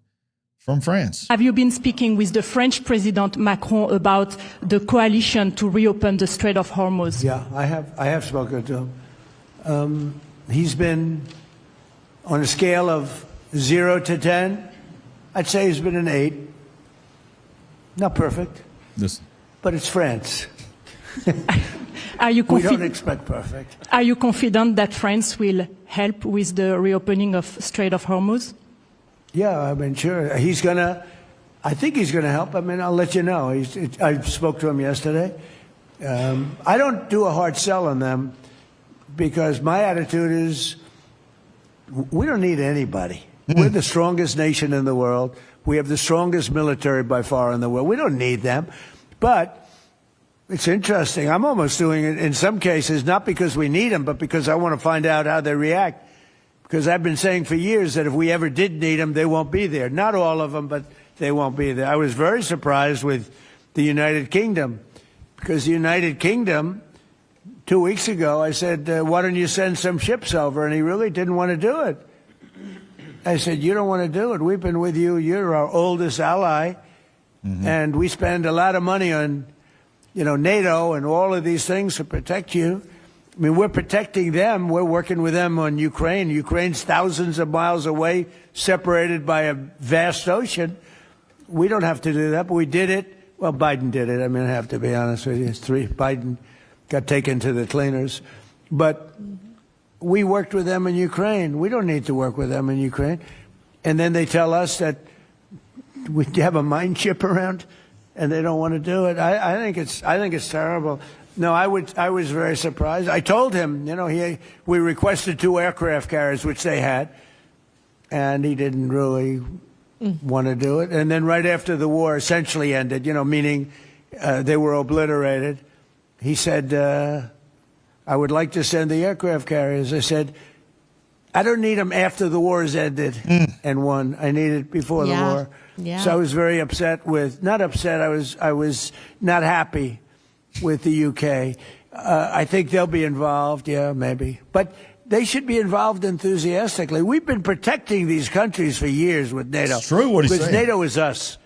from France? Have you been speaking with the French President Macron about the coalition to reopen the Strait of Hormuz? Yeah, I have spoken to him. He's been on a scale of 0 to 10. I'd say he's been an 8. Not perfect, but it's France. We don't expect perfect. Are you confident that France will help with the reopening of Strait of Hormuz? Yeah, I mean, sure. I think he's going to help. I mean, I'll let you know. I spoke to him yesterday. I don't do a hard sell on them because my attitude is we don't need anybody. We're the strongest nation in the world. We have the strongest military by far in the world. We don't need them. But it's interesting. I'm almost doing it in some cases, not because we need them, but because I want to find out how they react. Because I've been saying for years that if we ever did need them, they won't be there. Not all of them, but they won't be there. I was very surprised with the United Kingdom, because the United Kingdom, 2 weeks ago, I said, why don't you send some ships over? And he really didn't want to do it. I said, you don't want to do it. We've been with you. You're our oldest ally. And we spend a lot of money on, you know, NATO and all of these things to protect you. I mean, we're protecting them. We're working with them on Ukraine. Ukraine's thousands of miles away, separated by a vast ocean. We don't have to do that, but we did it. Well, Biden did it. I mean, I have to be honest with you. Biden got taken to the cleaners. But we worked with them in Ukraine. We don't need to work with them in Ukraine. And then they tell us that we have a mine ship around, and they don't want to do it. I think it's terrible. No, I was very surprised. I told him, you know, we requested 2 aircraft carriers, which they had, and he didn't really want to do it. And then right after the war essentially ended, you know, meaning they were obliterated, he said, I would like to send the aircraft carriers. I said, I don't need them after the war has ended and won. I need it before the war. Yeah. So I was very upset with, not upset, I was not happy with the UK. I think they'll be involved, yeah, maybe. But they should be involved enthusiastically. We've been protecting these countries for years with NATO. It's true what he's because saying. NATO is us.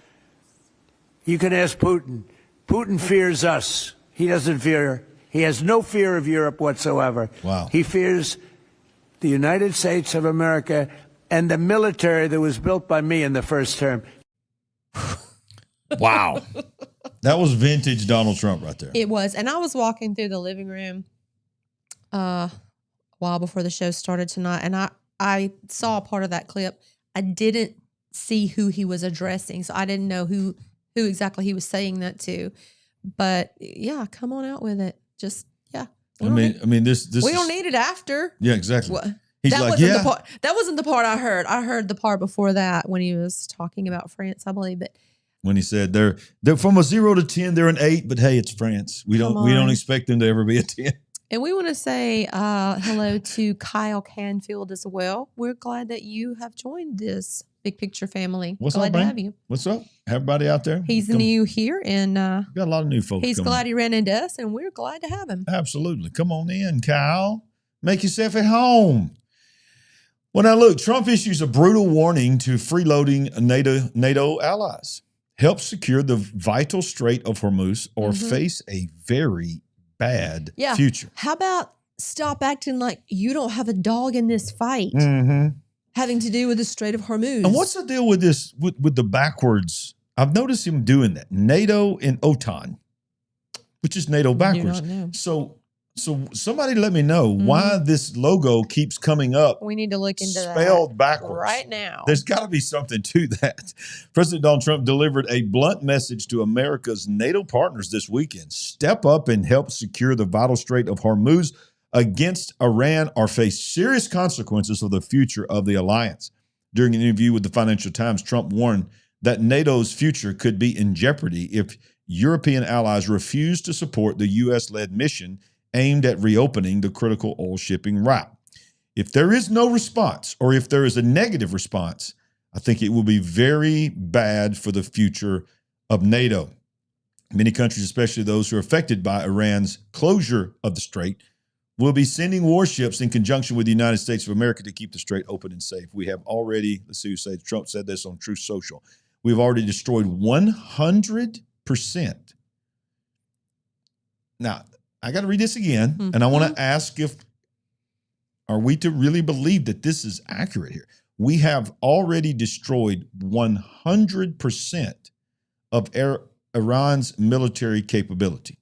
You can ask Putin. Putin fears us. He has no fear of Europe whatsoever. Wow. He fears the United States of America and the military that was built by me in the first term. Wow. That was vintage Donald Trump right there. It was. And I was walking through the living room a while before the show started tonight, and I saw a part of that clip. I didn't see who he was addressing, so I didn't know who exactly he was saying that to. But yeah, come on out with it. Just yeah. I mean, this we don't need it after. Yeah, exactly. What? He's that like, wasn't yeah. the part. That wasn't the part I heard. I heard the part before that when he was talking about France, I believe. But When he said they're from a 0 to 10, they're an 8, but hey, it's France. We don't expect them to ever be a 10. And we want to say hello to Kyle Canfield as well. We're glad that you have joined this Big Picture family. What's glad up, to man? have you. What's up? Everybody out there? He's new here, and We got a lot of new folks. he's coming glad in. he ran into us, and we're glad to have him. Absolutely. Come on in, Kyle. Make yourself at home. Well, now look, Trump issues a brutal warning to freeloading NATO allies. Help secure the vital Strait of Hormuz or face a very bad future. How about stop acting like you don't have a dog in this fight having to do with the Strait of Hormuz? And what's the deal with this, with the backwards? I've noticed him doing that. NATO and OTAN, which is NATO backwards. Do not know. So somebody let me know why this logo keeps coming up We need to look into that spelled backwards. right now. There's got to be something to that. President Donald Trump delivered a blunt message to America's NATO partners this weekend. Step up and help secure the vital Strait of Hormuz against Iran or face serious consequences for the future of the alliance. During an interview with the Financial Times, Trump warned that NATO's future could be in jeopardy if European allies refuse to support the U.S.-led mission aimed at reopening the critical oil shipping route. If there is no response, or if there is a negative response, I think it will be very bad for the future of NATO. Many countries, especially those who are affected by Iran's closure of the strait, will be sending warships in conjunction with the United States of America to keep the strait open and safe. We have already, let's see who said, Trump said this on Truth Social, we've already destroyed 100%. Now, I got to read this again, and I want to ask are we to really believe that this is accurate here? We have already destroyed 100% of Iran's military capability.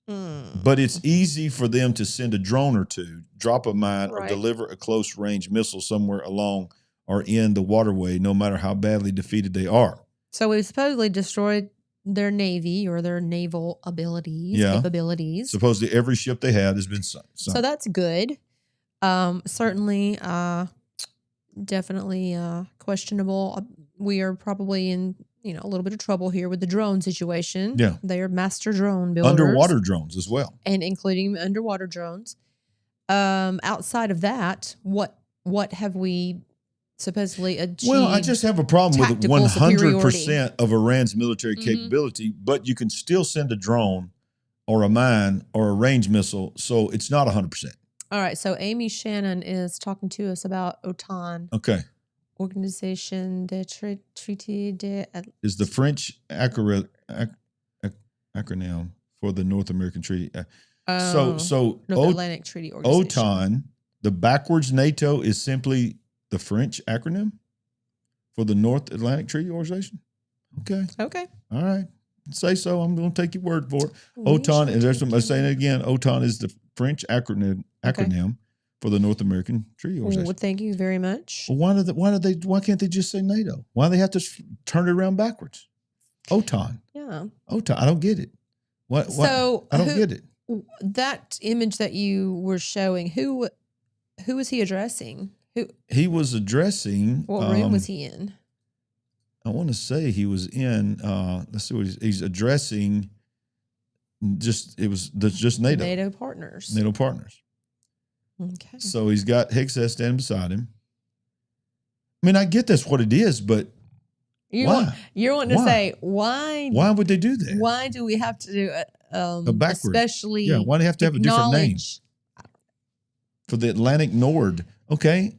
But it's easy for them to send a drone or two, drop a mine, or deliver a close-range missile somewhere along or in the waterway, no matter how badly defeated they are. So we've supposedly destroyed their navy or their naval capabilities. Supposedly every ship they had has been sunk. So that's good. Certainly, definitely questionable. We are probably in a little bit of trouble here with the drone situation. Yeah. They are master drone builders. Underwater drones as well. And including underwater drones. Outside of that, what have we supposedly achieved? Well, I just have a problem with tactical 100% of Iran's military capability, but you can still send a drone or a mine or a range missile, so it's not 100%. All right, so Amy Shannon is talking to us about OTAN. Okay. Organisation de Traité de... Is the French acronym for the North American Treaty. So North Atlantic Treaty Organization. OTAN, the backwards NATO is simply the French acronym for the North Atlantic Treaty Organization? Okay. Okay. All right. Say so. I'm going to take your word for it. OTAN, and there's I'm saying it again, OTAN is the French acronym for the North American Treaty Organization. Well, thank you very much. Well, why can't they just say NATO? Why do they have to turn it around backwards? OTAN. Yeah. OTAN. I don't get it. So I don't get it. That image that you were showing, who was he addressing? He was addressing. What room was he in? I want to say he was in. Let's see what he's addressing. Just NATO. NATO partners. NATO partners. Okay. So he's got Higgs standing beside him. I mean, I get that's what it is, but You're wanting to say why? Why would they do that? Why do we have to do backwards. especially? Yeah, why do they have to have a different name acknowledge- for the Atlantic Nord? Okay,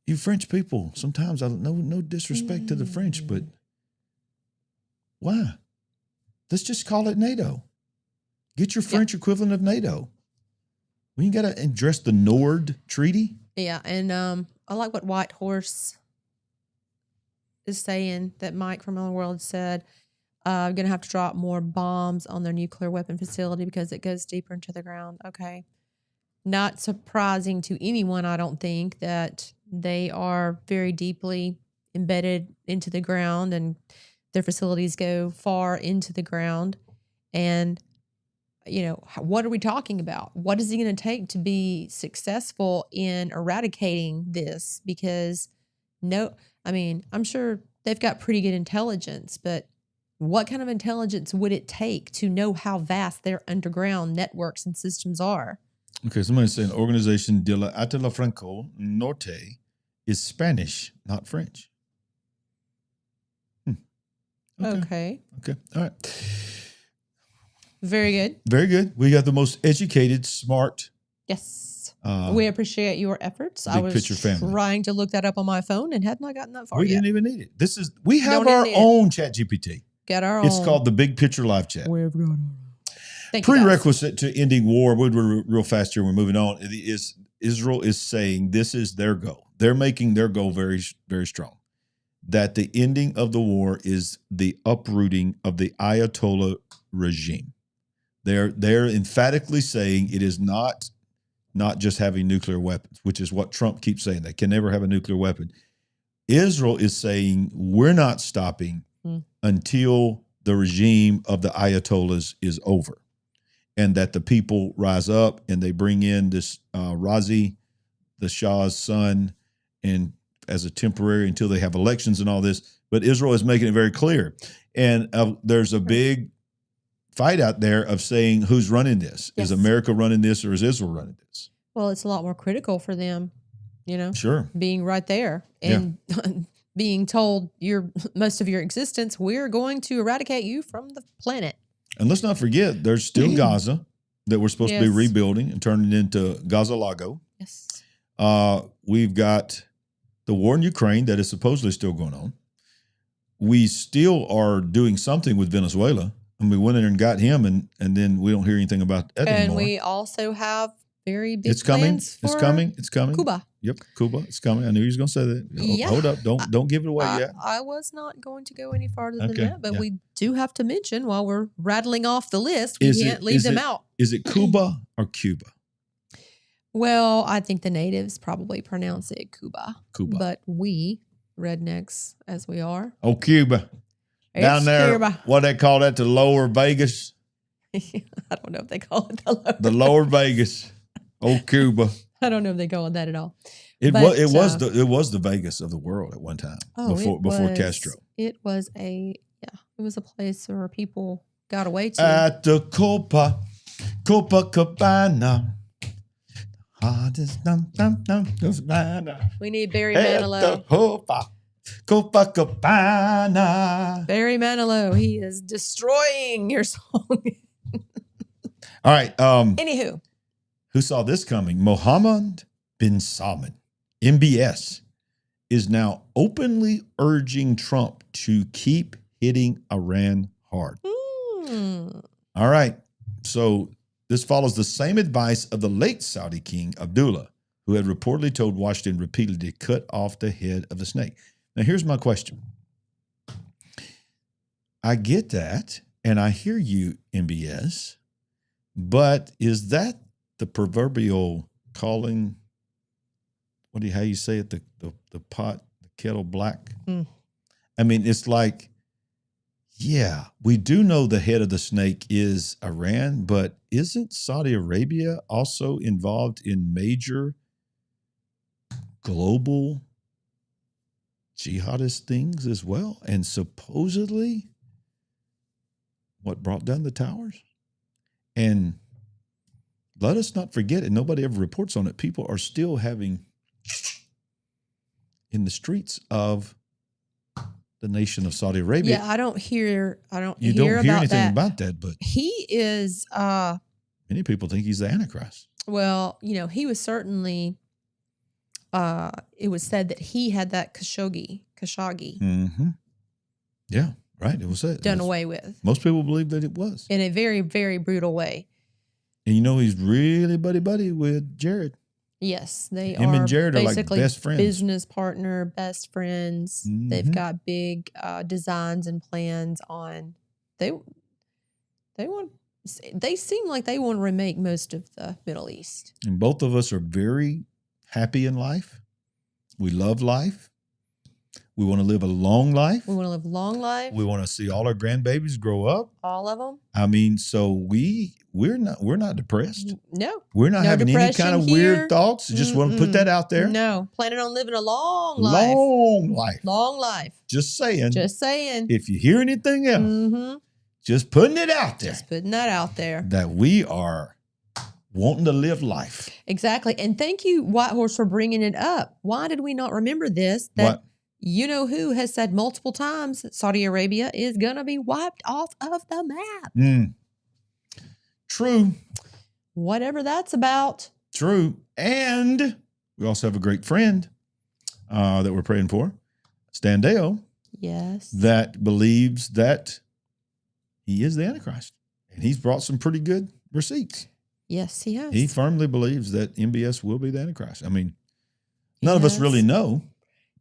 you French people. Sometimes I don't know. No disrespect to the French, but why? Let's just call it NATO. Get your French equivalent of NATO. We ain't got to address the Nord Treaty. Yeah, and I like what White Horse is saying that Mike from Other World said. Going to have to drop more bombs on their nuclear weapon facility because it goes deeper into the ground. Okay. Not surprising to anyone, I don't think, that they are very deeply embedded into the ground and their facilities go far into the ground. And, what are we talking about? What is it going to take to be successful in eradicating this? Because I'm sure they've got pretty good intelligence, but what kind of intelligence would it take to know how vast their underground networks and systems are? Okay, somebody's saying Organization de la Atala Franco Norte is Spanish, not French. Okay. All right. Very good. Very good. We got the most educated, smart. Yes. We appreciate your efforts. I Big was picture family. trying to look that up on my phone and had not gotten that far We yet. didn't even need it. We have Don't our even need own ChatGPT. Got our own. It's called the Big Picture Live Chat. We've got our own. Thank you, guys. Prerequisite to ending war, we're real fast here, we're moving on, is Israel is saying this is their goal. They're making their goal very, very strong. That the ending of the war is the uprooting of the Ayatollah regime. They're emphatically saying it is not just having nuclear weapons, which is what Trump keeps saying. They can never have a nuclear weapon. Israel is saying we're not stopping until the regime of the Ayatollahs is over, and that the people rise up and they bring in this Razi, the Shah's son, and as a temporary until they have elections and all this. But Israel is making it very clear. And there's a big fight out there of saying who's running this. Yes. Is America running this or is Israel running this? Well, it's a lot more critical for them, Sure. being right there and being told most of your existence, we're going to eradicate you from the planet. And let's not forget, there's still Gaza that we're supposed to be Yes. rebuilding and turning into Gaza Lago. Yes. We've got the war in Ukraine that is supposedly still going on. We still are doing something with Venezuela. And we went in there and got him, and then we don't hear anything about that And anymore. we also have very big It's coming. plans for It's coming. It's coming. Cuba. Yep, Cuba. It's coming. I knew he was going to say that. Yeah. Hold up. Don't give it away yet. I was not going to go any farther than Okay, that, but yeah. we do have to mention while we're rattling off the list, we can't leave them out. Is it Cuba or Cuba? Well, I think the natives probably pronounce it Cuba. Cuba. But we, rednecks as we are, Oh, Cuba. Down it's there, Cuba. what they call that, the lower Vegas? I don't know if they call it the lower. The lower Vegas. Oh, Cuba. I don't know if they call it that at all. It But, was the Vegas of the world at one time before Castro. It was a place where people got away to. At the Copacabana. We need Barry At the Manilow. Copacabana. Barry Manilow, he is destroying your song. All right. Anywho, Who saw this coming? Mohammed bin Salman, MBS, is now openly urging Trump to keep hitting Iran hard. All right. So this follows the same advice of the late Saudi king, Abdullah, who had reportedly told Washington repeatedly to cut off the head of the snake. Now, here's my question. I get that, and I hear you, MBS, but is that the proverbial calling, how you say it, the pot, the kettle black? I mean, it's like, yeah, we do know the head of the snake is Iran, but isn't Saudi Arabia also involved in major global jihadist things as well? And supposedly what brought down the towers? And let us not forget, and nobody ever reports on it, people are still having in the streets of the nation of Saudi Arabia. Yeah, I don't hear You don't hear about anything that. about that, but He is many people think he's the Antichrist. well, he was certainly it was said that he had that Khashoggi Mm-hmm. Yeah, right. It was said. done away with Most people believe that it was. in a very, very brutal way. And he's really buddy with Jared. Yes, they Him are and Jared are like basically best friends. business partner, best friends. They've Mhm. got big designs and plans on. They seem like they want to remake most of the Middle East. And both of us are very happy in life. We love life. We want to live a long life. We want to live long lives. We want to see all our grandbabies grow up. All of them. I mean, so we're not depressed. No. We're not No having any kind depression of here. weird thoughts. Just want to put that out there. No. Planning on living a long life. Long life. Long life. Just saying. Just saying. If you hear anything else, Mm-hmm. just putting it out there Just putting that out there. that we are wanting to live life. Exactly. And thank you, White Horse, for bringing it up. Why did we not remember this? That What? you know who has said multiple times that Saudi Arabia is going to be wiped off of the map. True. Whatever that's about. True. And we also have a great friend that we're praying for, Standeo, Yes. that believes that he is the Antichrist. And he's brought some pretty good receipts. Yes, he has. He firmly believes that MBS will be the Antichrist. I mean, He none of us has. really know.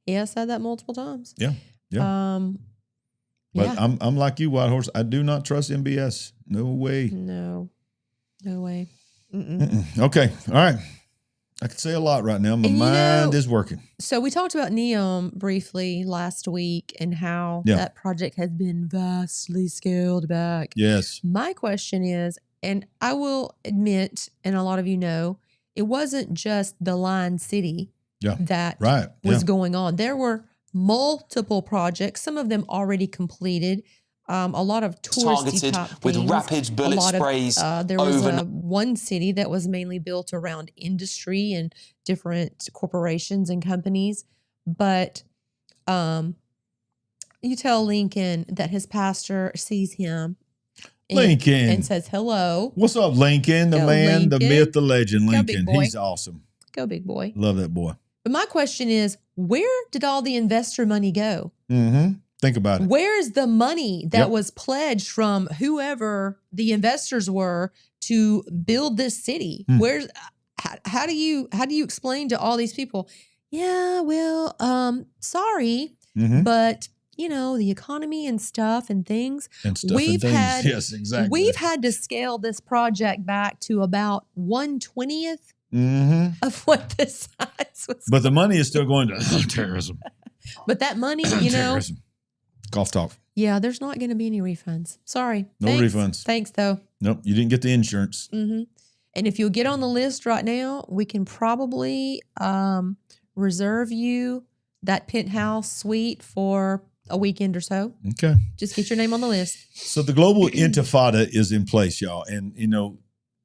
He has said that multiple times. Yeah. Yeah. But yeah. I'm like you, White Horse. I do not trust MBS. No way. No way. Okay. All right. I could say a lot right now. My And mind is working. So we talked about NEOM briefly last week and how Yeah. that project has been vastly scaled back. Yes. My question is, and I will admit, and a lot of you know, it wasn't just the Lion City Yeah. that Right. was Yeah. going on. There were multiple projects, some of them already completed. A lot of touristy targeted type with things. rapid bullet A lot of, sprays there was overnight. one city that was mainly built around industry and different corporations and companies. But you tell Lincoln that his pastor sees him Lincoln. and says hello. What's up, Lincoln? The Go, man, the Lincoln. myth, the legend, Go, big Lincoln. boy. He's awesome. Go, big boy. Love that boy. But my question is, where did all the investor money go? Mm-hmm. Think about it. Where's the money that Yep. was pledged from whoever the investors were to build this city? Where's how do you explain to all these people? Yeah, well, sorry, Mm-hmm. but the economy and stuff and things. And stuff we've and things. had- Yes, exactly. We've had to scale this project back to about 1/20th Mm-hmm. of what the size was. But the money is still going to terrorism. But that money, Terrorism. Golf talk. yeah, there's not going to be any refunds. Sorry. No Thanks. refunds. Thanks, though. Nope. You didn't get the insurance. Mm-hmm. And if you'll get on the list right now, we can probably reserve you that penthouse suite for a weekend or so. Okay. Just get your name on the list. So the global intifada is in place, y'all. And,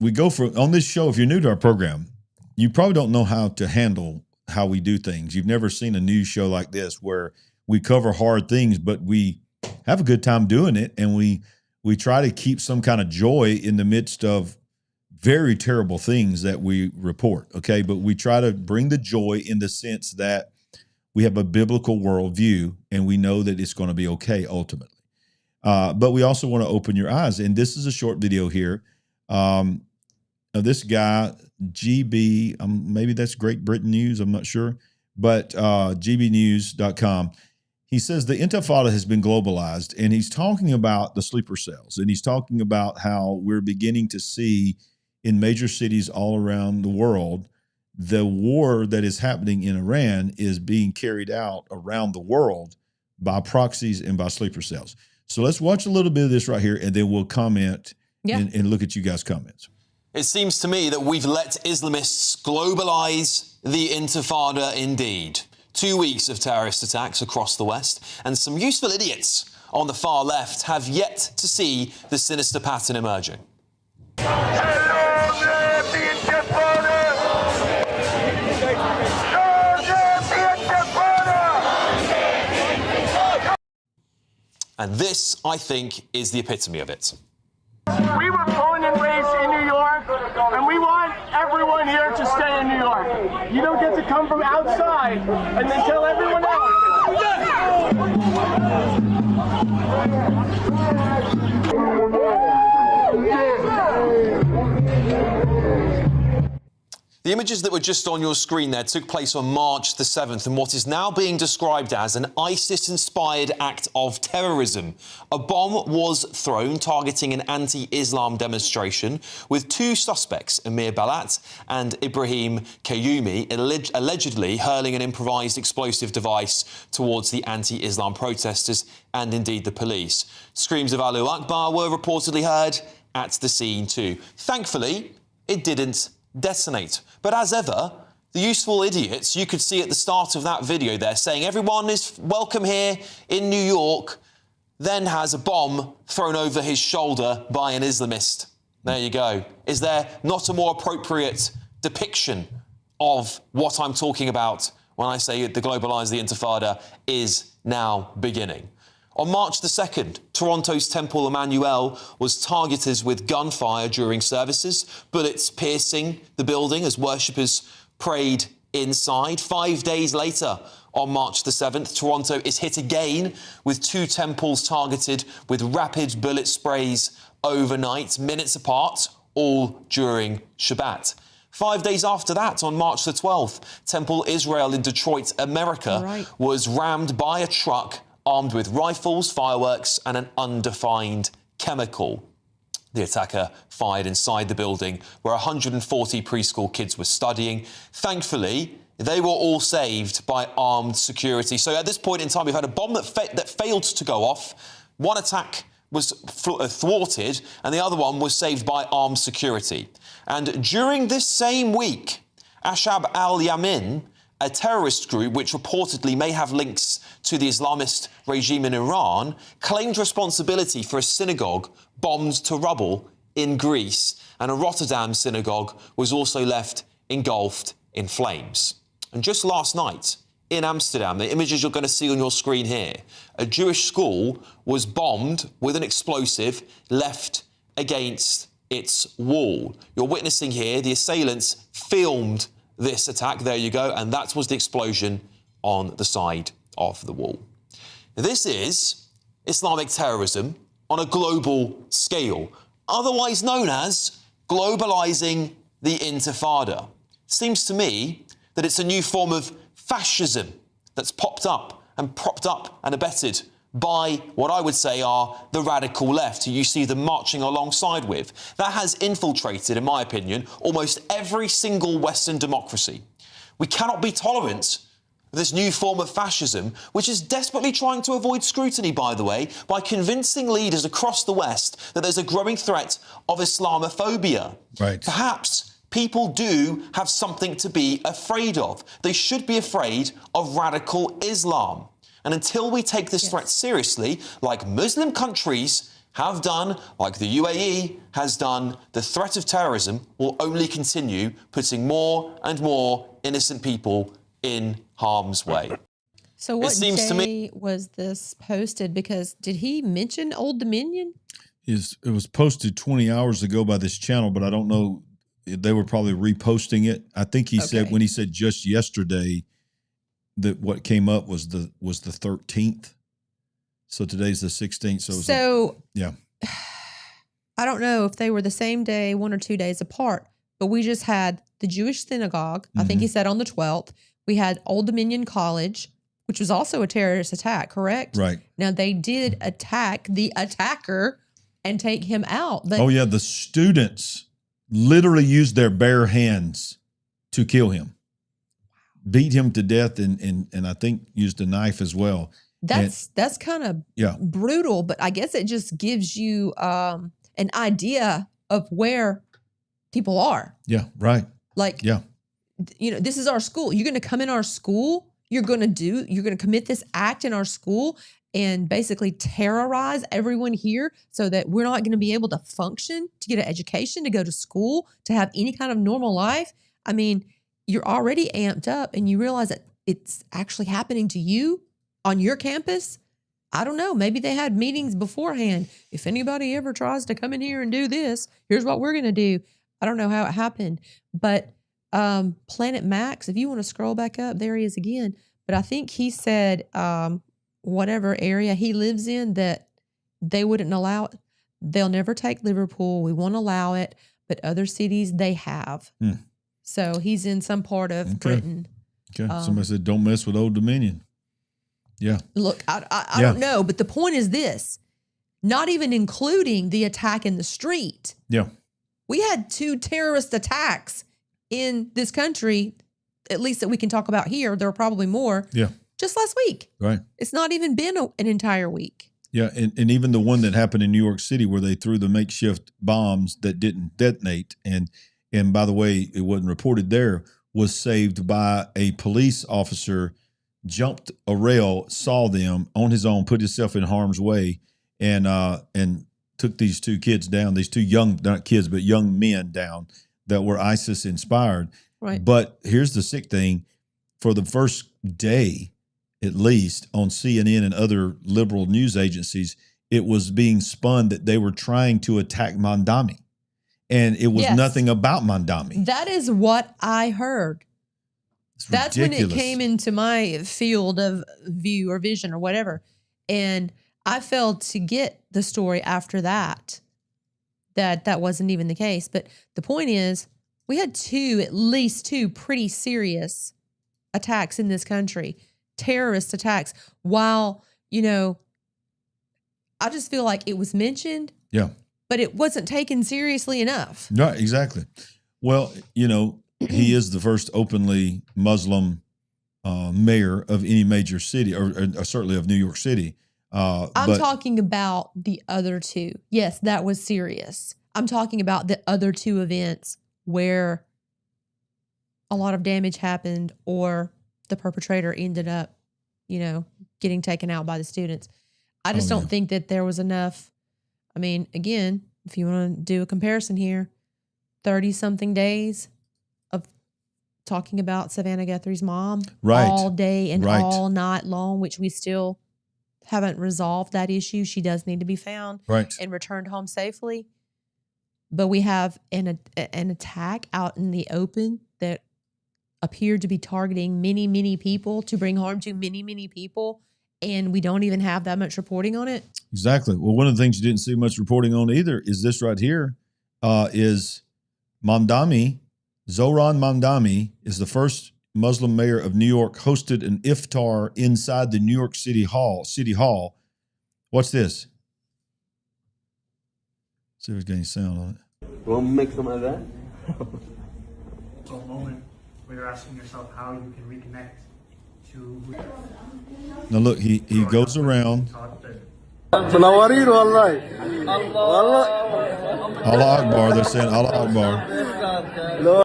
we go on this show, if you're new to our program, you probably don't know how to handle how we do things. You've never seen a news show like this where we cover hard things, but we have a good time doing it. And we try to keep some kind of joy in the midst of very terrible things that we report. Okay. But we try to bring the joy in the sense that we have a biblical worldview and we know that it's going to be okay ultimately. But we also want to open your eyes. And this is a short video here. Of this guy, GB, maybe that's Great Britain News, I'm not sure, but gbnews.com. He says the Intifada has been globalized, and he's talking about the sleeper cells, and he's talking about how we're beginning to see in major cities all around the world, the war that is happening in Iran is being carried out around the world by proxies and by sleeper cells. So let's watch a little bit of this right here, and then we'll comment and look at you guys' comments. It seems to me that we've let Islamists globalize the Intifada indeed. 2 weeks of terrorist attacks across the West, and some useful idiots on the far left have yet to see the sinister pattern emerging. And this, I think, is the epitome of it. We were born and raised in New York, and we want everyone here to stay in New York. You don't get to come from outside and then tell everyone else. The images that were just on your screen there took place on March the 7th in what is now being described as an ISIS-inspired act of terrorism. A bomb was thrown targeting an anti-Islam demonstration with two suspects, Amir Balat and Ibrahim Kayumi, allegedly hurling an improvised explosive device towards the anti-Islam protesters and indeed the police. Screams of Allahu Akbar were reportedly heard at the scene too. Thankfully, it didn't detonate. But as ever, the useful idiots you could see at the start of that video there saying everyone is welcome here in New York, then has a bomb thrown over his shoulder by an Islamist. There you go. Is there not a more appropriate depiction of what I'm talking about when I say the globalised, the Intifada is now beginning? On March the 2nd, Toronto's Temple Emmanuel was targeted with gunfire during services, bullets piercing the building as worshippers prayed inside. 5 days later, on March the 7th, Toronto is hit again with two temples targeted with rapid bullet sprays overnight, minutes apart, all during Shabbat. 5 days after that, on March the 12th, Temple Israel in Detroit, America, was rammed by a truck armed with rifles, fireworks and an undefined chemical. The attacker fired inside the building where 140 preschool kids were studying. Thankfully, they were all saved by armed security. So at this point in time, we've had a bomb that failed to go off. One attack was thwarted and the other one was saved by armed security. And during this same week, Ashab al-Yamin, a terrorist group which reportedly may have links to the Islamist regime in Iran, claimed responsibility for a synagogue bombed to rubble in Greece, and a Rotterdam synagogue was also left engulfed in flames. And just last night, in Amsterdam, the images you're going to see on your screen here, a Jewish school was bombed with an explosive left against its wall. You're witnessing here the assailants filmed this attack, there you go, and that was the explosion on the side of the wall. This is Islamic terrorism on a global scale, otherwise known as globalising the Intifada. Seems to me that it's a new form of fascism that's popped up and propped up and abetted by what I would say are the radical left, who you see them marching alongside with. That has infiltrated, in my opinion, almost every single Western democracy. We cannot be tolerant of this new form of fascism, which is desperately trying to avoid scrutiny, by the way, by convincing leaders across the West that there's a growing threat of Islamophobia. Right. Perhaps people do have something to be afraid of. They should be afraid of radical Islam. And until we take this threat seriously, like Muslim countries have done, like the UAE has done, the threat of terrorism will only continue putting more and more innocent people in harm's way. So what day was this posted? Because did he mention Old Dominion? It was posted 20 hours ago by this channel, but I don't know. They were probably reposting it. I think he said, when he said just yesterday, that what came up was the 13th. So today's the 16th. So yeah. I don't know if they were the same day, 1 or 2 days apart, but we just had the Jewish synagogue. I think he said on the 12th. We had Old Dominion College, which was also a terrorist attack, correct? Right. Now they did attack the attacker and take him out. Oh yeah, the students literally used their bare hands to kill him. Beat him to death and I think used a knife as well. That's kind of brutal, but I guess it just gives you an idea of where people are. Yeah, right. Like, you know, this is our school. You're going to come in our school. You're going to commit this act in our school and basically terrorize everyone here so that we're not going to be able to function, to get an education, to go to school, to have any kind of normal life. I mean, you're already amped up and you realize that it's actually happening to you on your campus. I don't know. Maybe they had meetings beforehand. If anybody ever tries to come in here and do this, here's what we're going to do. I don't know how it happened. But Planet Max, if you want to scroll back up, there he is again. But I think he said whatever area he lives in that they wouldn't allow it. They'll never take Liverpool. We won't allow it. But other cities, they have. So he's in some part of Britain. Okay. Somebody said, don't mess with Old Dominion. Yeah. Look, I don't know. But the point is this. Not even including the attack in the street. Yeah. We had 2 terrorist attacks in this country, at least that we can talk about here. There are probably more. Yeah. Just last week. Right. It's not even been an entire week. Yeah. And even the one that happened in New York City where they threw the makeshift bombs that didn't detonate. And by the way, it wasn't reported there, was saved by a police officer, jumped a rail, saw them on his own, put himself in harm's way, and took these 2 kids down, these 2 young, not kids, but young men down that were ISIS inspired. Right. But here's the sick thing. For the first day, at least, on CNN and other liberal news agencies, it was being spun that they were trying to attack Mandami. And it was nothing about Mandami. That is what I heard. That's ridiculous. when it came into my field of view or vision or whatever. And I failed to get the story after that wasn't even the case. But the point is, we had at least two pretty serious attacks in this country, terrorist attacks, while, I just feel like it was mentioned. Yeah. But it wasn't taken seriously enough. No, exactly. Well, he is the first openly Muslim mayor of any major city, or certainly of New York City. I'm talking about the other 2. Yes, that was serious. I'm talking about the other 2 events where a lot of damage happened or the perpetrator ended up, getting taken out by the students. I just don't think that there was enough. I mean, again, if you want to do a comparison here, 30-something days of talking about Savannah Guthrie's mom all day and all night long, which we still haven't resolved that issue. She does need to be found and returned home safely. But we have an attack out in the open that appeared to be targeting many, many people to bring harm to many, many people. And we don't even have that much reporting on it. Exactly. Well, one of the things you didn't see much reporting on either is this right here, is Mamdani. Zohran Mamdani is the first Muslim mayor of New York, hosted an iftar inside the New York City Hall. What's this? See if there's any sound on it. You want to make some of that? So a moment where you're asking yourself how you can reconnect to... Now look, he goes around. Allah Akbar, they're saying Allah Akbar.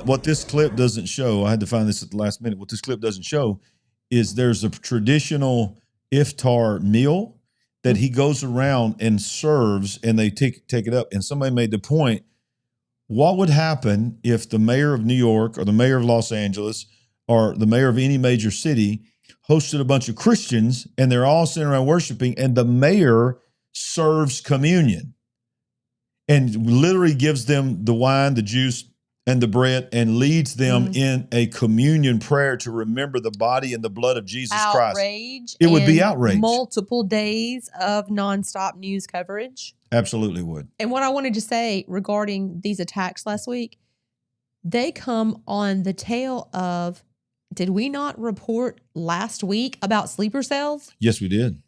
What this clip doesn't show, I had to find this at the last minute, what this clip doesn't show is there's a traditional iftar meal that he goes around and serves, and they take it up. And somebody made the point, what would happen if the mayor of New York or the mayor of Los Angeles or the mayor of any major city hosted a bunch of Christians and they're all sitting around worshiping, and the mayor serves communion and literally gives them the wine, the juice, and the bread, and leads them in a communion prayer to remember the body and the blood of Jesus Christ. It would be outrage. Multiple days of nonstop news coverage. Absolutely would. And what I wanted to say regarding these attacks last week, they come on the tail of, did we not report last week about sleeper cells? Yes, we did.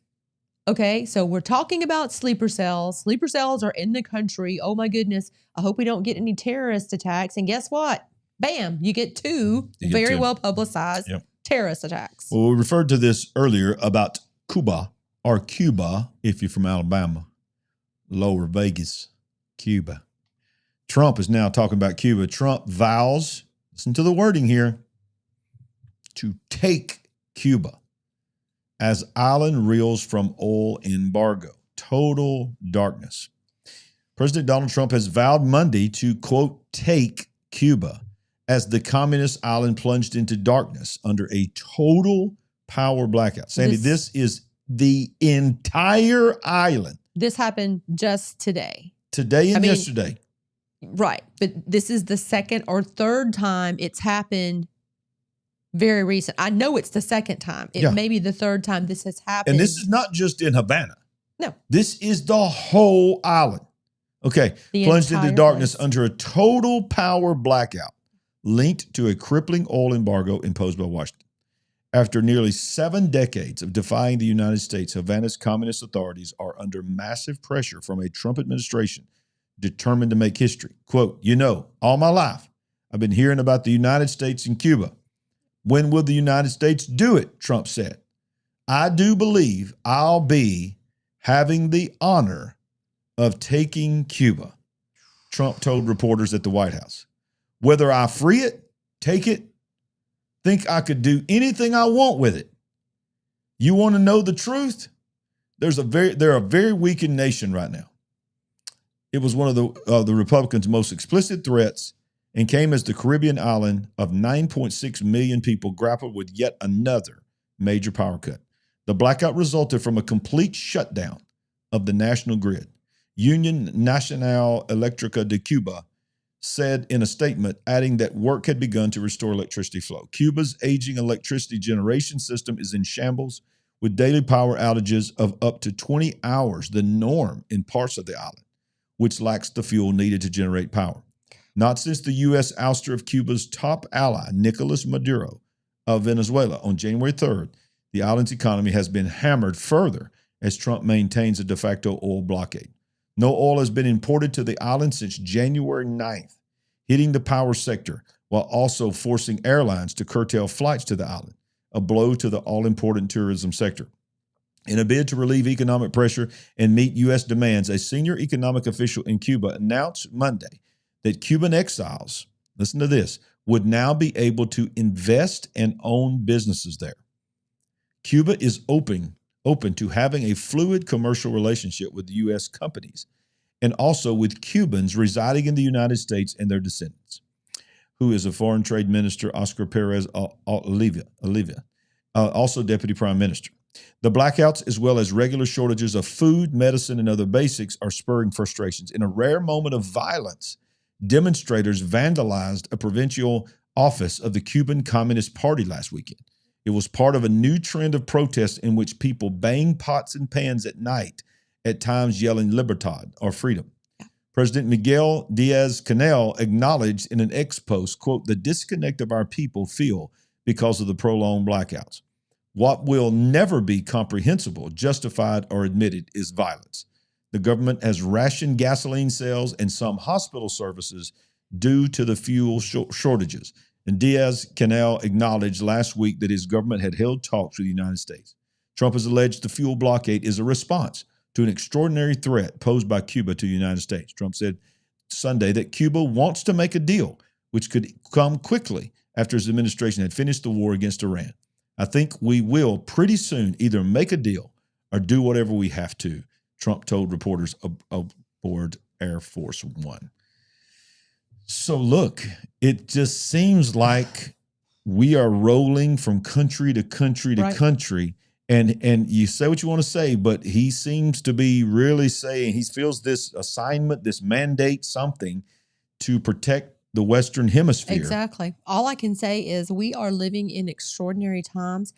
Okay, so we're talking about sleeper cells. Sleeper cells are in the country. Oh my goodness. I hope we don't get any terrorist attacks. And guess what? Bam, you get two very well publicized terrorist attacks. Well, we referred to this earlier about Cuba, or Cuba, if you're from Alabama, Lower Vegas, Cuba. Trump is now talking about Cuba. Trump vows, listen to the wording here, to take Cuba as island reels from oil embargo. Total darkness. President Donald Trump has vowed Monday to, quote, take Cuba as the communist island plunged into darkness under a total power blackout. Sandy, this is the entire island. This happened just today. Today and yesterday. Right. But this is the second or third time it's happened very recent. I know it's the second time. It may be the third time this has happened. And this is not just in Havana. No. This is the whole island. Okay. Plunged into darkness under a total power blackout linked to a crippling oil embargo imposed by Washington. After nearly 7 decades of defying the United States, Havana's communist authorities are under massive pressure from a Trump administration determined to make history. Quote, all my life, I've been hearing about the United States and Cuba. When will the United States do it? Trump said. I do believe I'll be having the honor of taking Cuba, Trump told reporters at the White House. Whether I free it, take it, think I could do anything I want with it. You want to know the truth? They're a very weakened nation right now. It was one of the Republicans' most explicit threats and came as the Caribbean island of 9.6 million people grappled with yet another major power cut. The blackout resulted from a complete shutdown of the national grid. Union Nacional Eléctrica de Cuba said in a statement, adding that work had begun to restore electricity flow. Cuba's aging electricity generation system is in shambles, with daily power outages of up to 20 hours, the norm in parts of the island, which lacks the fuel needed to generate power. Not since the U.S. ouster of Cuba's top ally, Nicolas Maduro of Venezuela, on January 3rd, the island's economy has been hammered further as Trump maintains a de facto oil blockade. No oil has been imported to the island since January 9th, hitting the power sector while also forcing airlines to curtail flights to the island, a blow to the all-important tourism sector. In a bid to relieve economic pressure and meet U.S. demands, a senior economic official in Cuba announced Monday that Cuban exiles, listen to this, would now be able to invest and own businesses there. Cuba is open to having a fluid commercial relationship with U.S. companies and also with Cubans residing in the United States and their descendants, who is a foreign trade minister, Oscar Perez Olivia, also deputy prime minister. The blackouts, as well as regular shortages of food, medicine, and other basics, are spurring frustrations. In a rare moment of violence, demonstrators vandalized a provincial office of the Cuban Communist Party last weekend. It was part of a new trend of protest in which people bang pots and pans at night, at times yelling libertad or freedom. President Miguel Diaz-Canel acknowledged in an X post, quote, the disconnect of our people feel because of the prolonged blackouts. What will never be comprehensible, justified, or admitted is violence. The government has rationed gasoline sales and some hospital services due to the fuel shortages. And Diaz-Canel acknowledged last week that his government had held talks with the United States. Trump has alleged the fuel blockade is a response to an extraordinary threat posed by Cuba to the United States. Trump said Sunday that Cuba wants to make a deal, which could come quickly after his administration had finished the war against Iran. I think we will pretty soon either make a deal or do whatever we have to, Trump told reporters aboard Air Force One. So look, it just seems like we are rolling from country to country to country. And you say what you want to say, but he seems to be really saying he feels this assignment, this mandate, something to protect the Western Hemisphere. Exactly. All I can say is we are living in extraordinary times.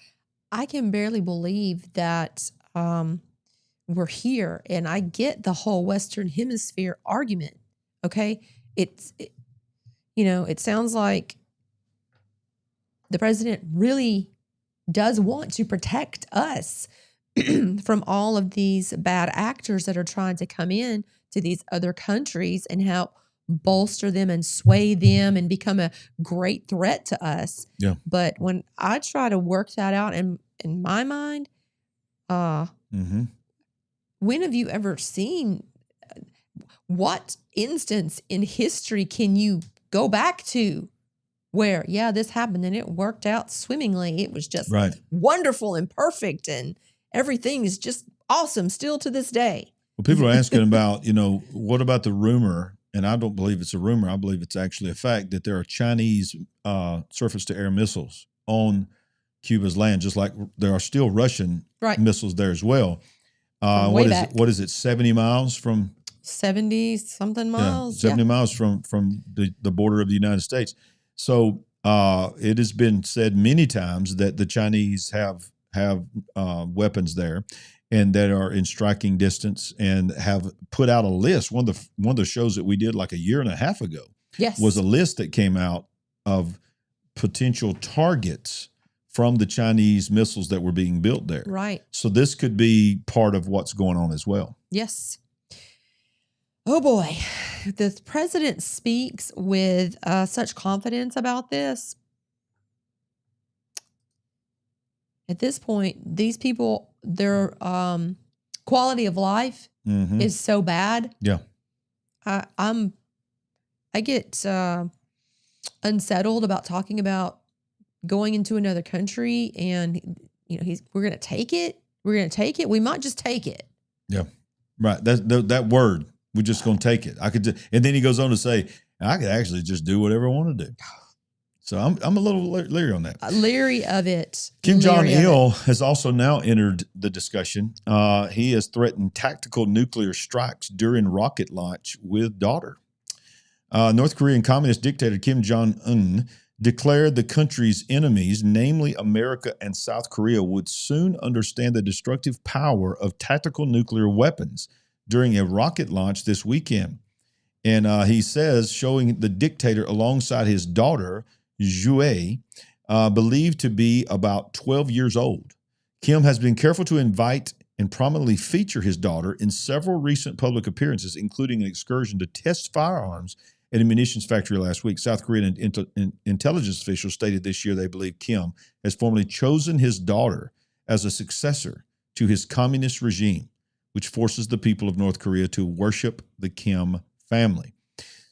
I can barely believe that we're here, and I get the whole Western Hemisphere argument. Okay, it sounds like the president really does want to protect us from all of these bad actors that are trying to come in to these other countries and help bolster them and sway them and become a great threat to us. Yeah. But when I try to work that out in my mind, when have you ever seen, what instance in history can you go back to where, this happened and it worked out swimmingly? It was just wonderful and perfect and everything is just awesome still to this day. Well, people are asking about, what about the rumor, and I don't believe it's a rumor, I believe it's actually a fact, that there are Chinese surface-to-air missiles on Cuba's land, just like there are still Russian Right. missiles there as well. From What way is back. it? What is it? 70 miles from 70 something miles. 70 miles from the border of the United States. So it has been said many times that the Chinese have weapons there, and that are in striking distance, and have put out a list. One of the shows that we did like a year and a half ago, Yes. was a list that came out of potential targets from the Chinese missiles that were being built there. Right. So this could be part of what's going on as well. Yes. Oh boy. The president speaks with such confidence about this. At this point, these people, their quality of life Mhm. is so bad. Yeah. I get unsettled about talking about going into another country, and we're gonna take it. We're gonna take it. We might just take it. Yeah, right. That word. We're just going to take it. And then he goes on to say, I could actually just do whatever I want to do. So I'm a little leery on that. Leery of it. Kim Leery of Jong-il has also now entered the discussion. He has threatened tactical nuclear strikes during rocket launch with daughter. North Korean communist dictator Kim Jong-un declared the country's enemies, namely America and South Korea, would soon understand the destructive power of tactical nuclear weapons during a rocket launch this weekend. And he says, showing the dictator alongside his daughter, Zhuai, believed to be about 12 years old. Kim has been careful to invite and prominently feature his daughter in several recent public appearances, including an excursion to test firearms at a munitions factory last week. South Korean intelligence officials stated this year they believe Kim has formally chosen his daughter as a successor to his communist regime, which forces the people of North Korea to worship the Kim family.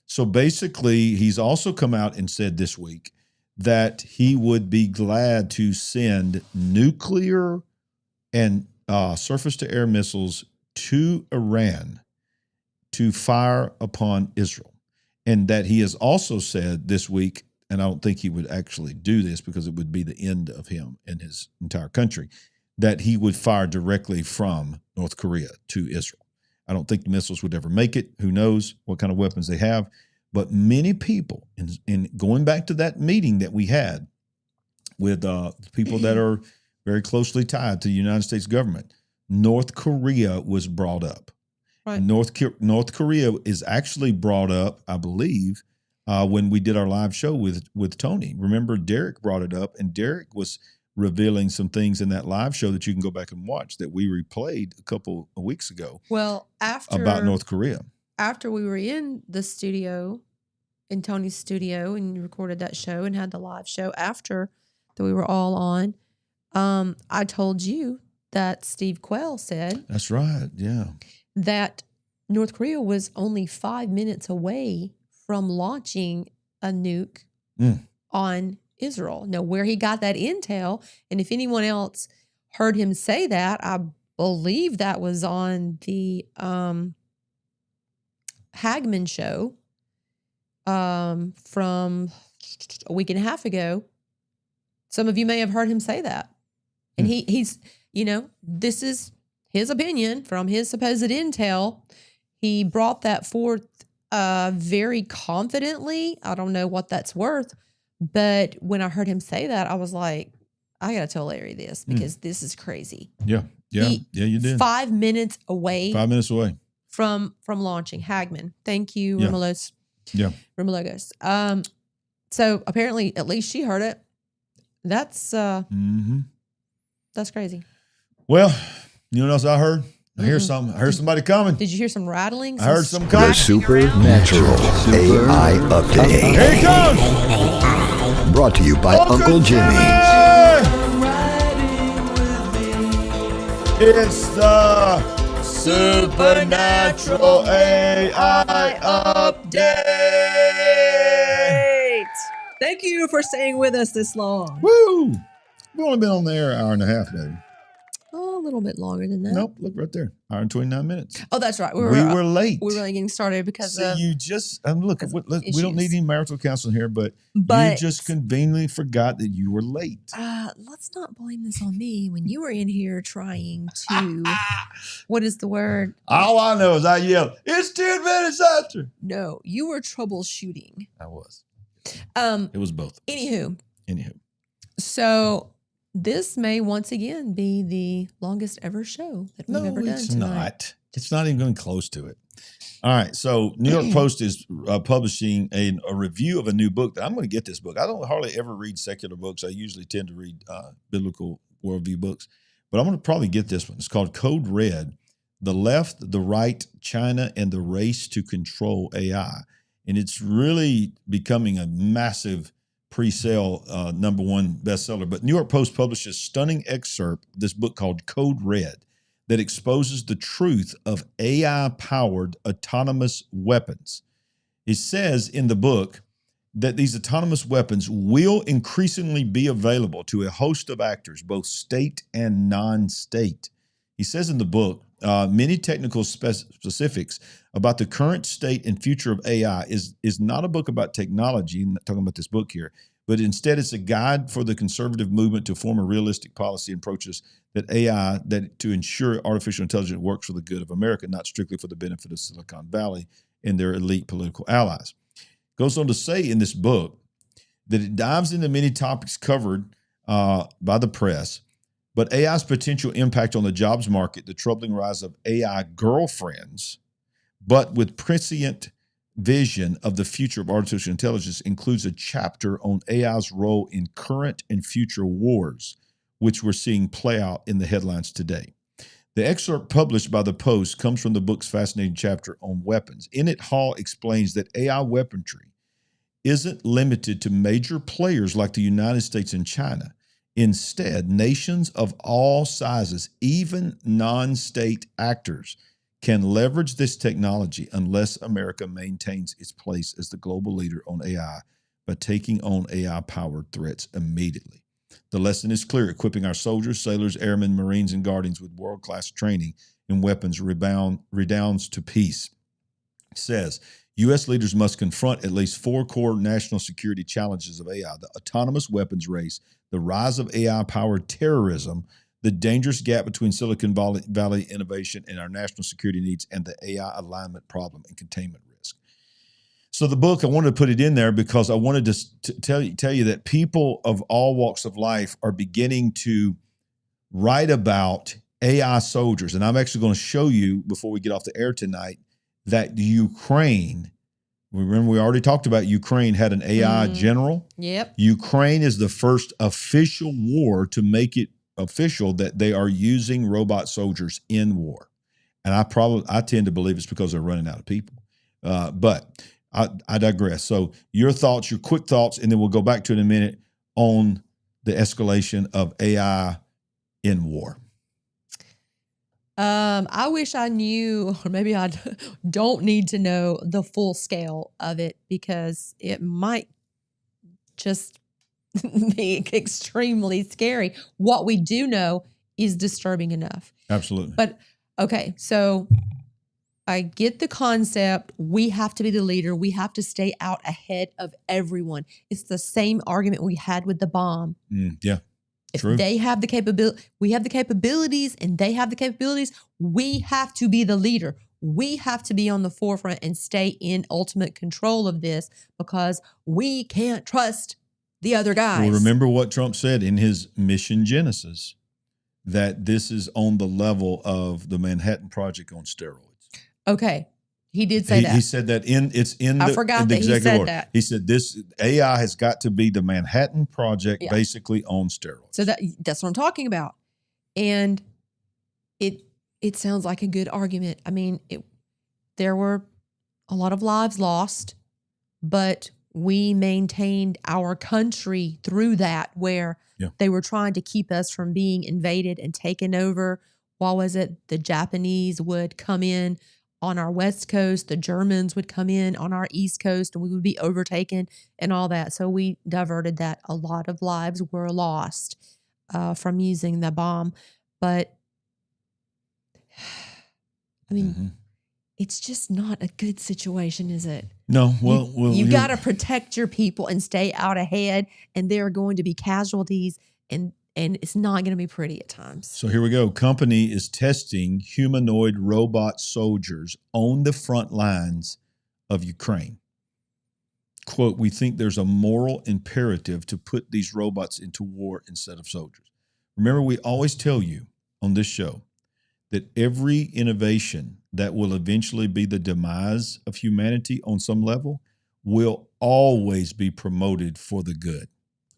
So basically, he's also come out and said this week that he would be glad to send nuclear and surface-to-air missiles to Iran to fire upon Israel. And that he has also said this week, and I don't think he would actually do this because it would be the end of him and his entire country, that he would fire directly from North Korea to Israel. I don't think the missiles would ever make it. Who knows what kind of weapons they have. But many people, in going back to that meeting that we had with people that are very closely tied to the United States government, North Korea was brought up. Right. North Korea is actually brought up, I believe, when we did our live show with Tony. Remember, Derek brought it up, and Derek was revealing some things in that live show that you can go back and watch that we replayed a couple of weeks ago. Well, about North Korea. After we were in the studio, in Tony's studio, and recorded that show and had the live show after that we were all on, I told you that Steve Quayle said. That's right, yeah. That North Korea was only 5 minutes away from launching a nuke on Israel. Now, where he got that intel, and if anyone else heard him say that, I believe that was on the Hagman show from a week and a half ago. Some of you may have heard him say that. And he's, this is his opinion from his supposed intel. He brought that forth very confidently. I don't know what that's worth. But when I heard him say that, I was like, I got to tell Larry this because this is crazy. Yeah, you did. 5 minutes away. 5 minutes away. From launching. Hagman. Thank you, Yeah. Rimologos. Yeah. Rimologos. So apparently, at least she heard it. That's crazy. Well, you know what else I heard? I heard somebody coming. Did you hear some rattling? I heard some coming. The Supernatural AI Update. Here he comes. Brought to you by Uncle Jimmy. It's the Supernatural AI Update. Thank you for staying with us this long. Woo! We've only been on the air an hour and a half, baby. Oh little bit longer than that. Nope, look right there. Hour and 29 minutes. Oh, that's right. We were late. We were really getting started because See, of you just look. We don't need any marital counseling here, but you just conveniently forgot that you were late. Let's not blame this on me when you were in here trying to. What is the word? All I know is I yelled, "It's 10 minutes after." No, you were troubleshooting. I was. It was both. Anywho. So this may once again be the longest ever show that we've ever done tonight. Not. It's not even going close to it. All right. So New York Post is publishing a review of a new book. I'm going to get this book. I don't hardly ever read secular books. I usually tend to read biblical worldview books. But I'm going to probably get this one. It's called Code Red, The Left, the Right, China, and the Race to Control AI. And it's really becoming a massive pre-sale #1 bestseller. But New York Post publishes a stunning excerpt of this book called Code Red that exposes the truth of AI-powered autonomous weapons. It says in the book that these autonomous weapons will increasingly be available to a host of actors, both state and non-state. He says in the book, many technical specifics about the current state and future of AI is not a book about technology. I'm not talking about this book here, but instead it's a guide for the conservative movement to form a realistic policy and approaches that AI, that to ensure artificial intelligence works for the good of America, not strictly for the benefit of Silicon Valley and their elite political allies. Goes on to say in this book that it dives into many topics covered by the press, but AI's potential impact on the jobs market, the troubling rise of AI girlfriends, but with prescient vision of the future of artificial intelligence includes a chapter on AI's role in current and future wars, which we're seeing play out in the headlines today. The excerpt published by the Post comes from the book's fascinating chapter on weapons. In it, Hall explains that AI weaponry isn't limited to major players like the United States and China. Instead, nations of all sizes, even non-state actors, can leverage this technology unless America maintains its place as the global leader on AI by taking on AI-powered threats immediately. The lesson is clear: equipping our soldiers, sailors, airmen, Marines, and Guardians with world-class training and weapons redounds to peace. It says, U.S. leaders must confront at least 4 core national security challenges of AI: the autonomous weapons race, the rise of AI-powered terrorism, the dangerous gap between Silicon Valley innovation and our national security needs, and the AI alignment problem and containment risk. So the book, I wanted to put it in there because I wanted to tell you that people of all walks of life are beginning to write about AI soldiers. And I'm actually going to show you, before we get off the air tonight, that Ukraine, remember we already talked about Ukraine had an AI general. Yep. Ukraine is the first official war to make it official that they are using robot soldiers in war. And I tend to believe it's because they're running out of people. But I digress. So your thoughts, your quick thoughts, and then we'll go back to it in a minute on the escalation of AI in war. I wish I knew, or maybe I don't need to know the full scale of it, because it might just be extremely scary. What we do know is disturbing enough. Absolutely. But okay, so I get the concept. We have to be the leader. We have to stay out ahead of everyone. It's the same argument we had with the bomb. Yeah. If True. they have the capability, we have the capabilities, and they have the capabilities, we have to be the leader. We have to be on the forefront and stay in ultimate control of this, because we can't trust the other guys. Well, remember what Trump said in his Mission Genesis, that this is on the level of the Manhattan Project on steroids. Okay. He did say that. He said that I forgot that he said that. He said this AI has got to be the Manhattan Project, basically on steroids. So that's what I'm talking about. And it sounds like a good argument. I mean, there were a lot of lives lost, but we maintained our country through that, where they were trying to keep us from being invaded and taken over. What was it? The Japanese would come in on our West Coast, the Germans would come in on our East Coast, and we would be overtaken and all that. So we diverted that. A lot of lives were lost from using the bomb. But I mean, it's just not a good situation, is it? No, you got to protect your people and stay out ahead, and there are going to be casualties, and it's not going to be pretty at times. So here we go. Company is testing humanoid robot soldiers on the front lines of Ukraine. Quote, we think there's a moral imperative to put these robots into war instead of soldiers. Remember, we always tell you on this show that every innovation that will eventually be the demise of humanity on some level will always be promoted for the good.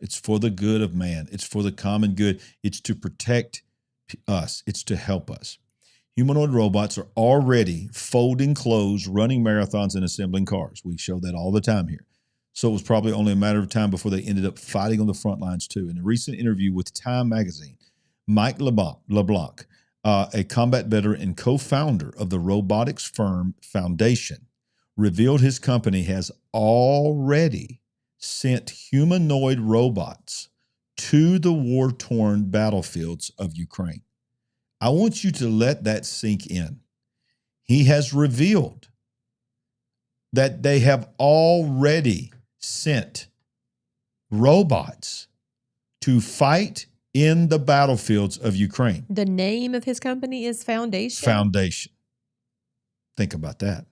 It's for the good of man. It's for the common good. It's to protect us. It's to help us. Humanoid robots are already folding clothes, running marathons, and assembling cars. We show that all the time here. So it was probably only a matter of time before they ended up fighting on the front lines too. In a recent interview with Time magazine, Mike LeBlanc, a combat veteran and co-founder of the robotics firm Foundation, revealed his company has already sent humanoid robots to the war-torn battlefields of Ukraine. I want you to let that sink in. He has revealed that they have already sent robots to fight in the battlefields of Ukraine. The name of his company is Foundation? Foundation. Think about that.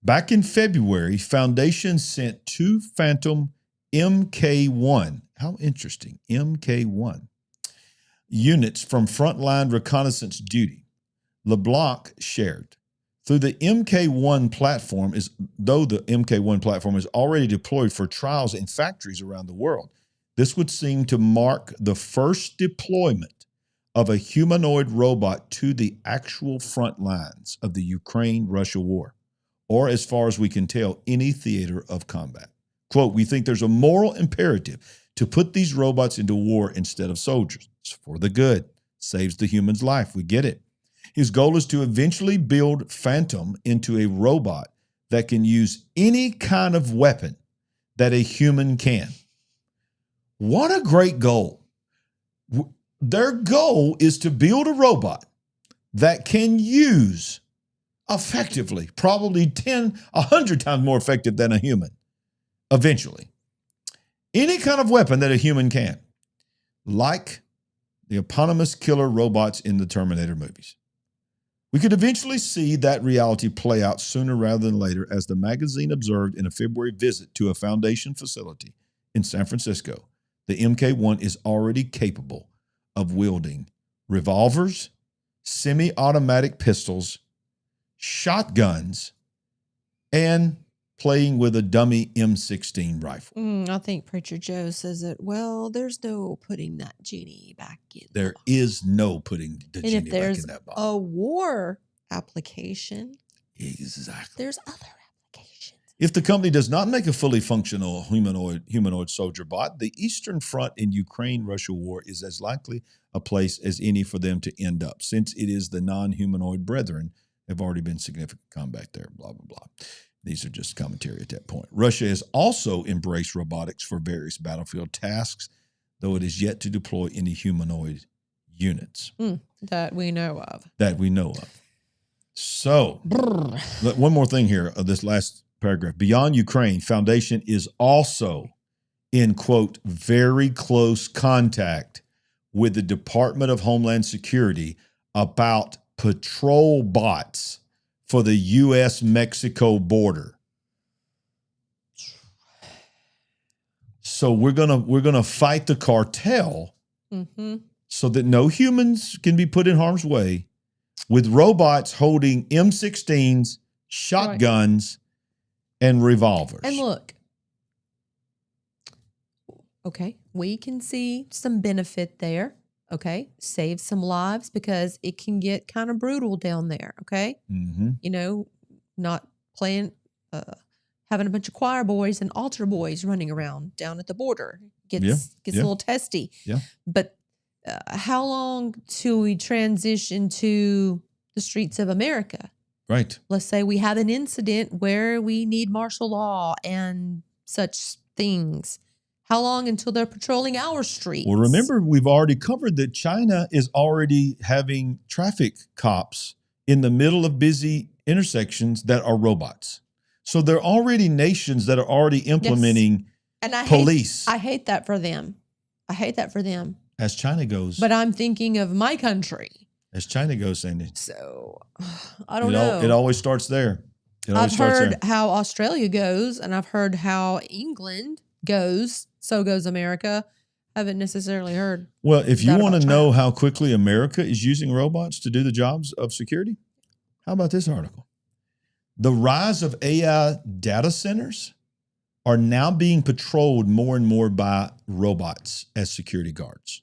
Back in February, Foundation sent 2 Phantom MK1. How interesting. MK1 units from frontline reconnaissance duty. LeBlanc shared. Through the MK1 platform though the MK1 platform is already deployed for trials in factories around the world, this would seem to mark the first deployment of a humanoid robot to the actual front lines of the Ukraine-Russia war, or as far as we can tell, any theater of combat. Quote, we think there's a moral imperative to put these robots into war instead of soldiers. It's for the good. Saves the human's life. We get it. His goal is to eventually build Phantom into a robot that can use any kind of weapon that a human can. What a great goal. Their goal is to build a robot that can use effectively, probably 100 times more effective than a human, eventually. Any kind of weapon that a human can, like the eponymous killer robots in the Terminator movies. We could eventually see that reality play out sooner rather than later, as the magazine observed in a February visit to a Foundation facility in San Francisco. The MK1 is already capable of wielding revolvers, semi-automatic pistols, shotguns, and playing with a dummy M16 rifle. I think Preacher Joe says that, well, there's no putting that genie back in. There is no putting the genie back in that bottle. And if there's a war application, exactly, there's other applications. If the company does not make a fully functional humanoid soldier bot, the Eastern Front in Ukraine-Russia war is as likely a place as any for them to end up, since it is the non-humanoid brethren have already been significant combat there, blah, blah, blah. These are just commentary at that point. Russia has also embraced robotics for various battlefield tasks, though it is yet to deploy any humanoid units. That we know of. So, one more thing here of this last paragraph. Beyond Ukraine, Foundation is also in, quote, very close contact with the Department of Homeland Security about patrol bots for the U.S.-Mexico border. So we're gonna fight the cartel so that no humans can be put in harm's way, with robots holding M16s, shotguns, and revolvers. And look, okay, we can see some benefit there. Okay, save some lives, because it can get kind of brutal down there. Okay, you know, not playing, having a bunch of choir boys and altar boys running around down at the border gets a little testy. But how long till we transition to the streets of America? Right. Let's say we have an incident where we need martial law and such things. How long until they're patrolling our streets? Well, remember, we've already covered that China is already having traffic cops in the middle of busy intersections that are robots. So there are already nations that are already implementing and police. I hate that for them. I hate that for them. As China goes. But I'm thinking of my country. As China goes, Sandy. So, I don't know. It always starts there. I've heard how Australia goes, and I've heard how England goes. So goes America. I haven't necessarily heard. Well, if you want to know how quickly America is using robots to do the jobs of security, how about this article? The rise of AI data centers are now being patrolled more and more by robots as security guards.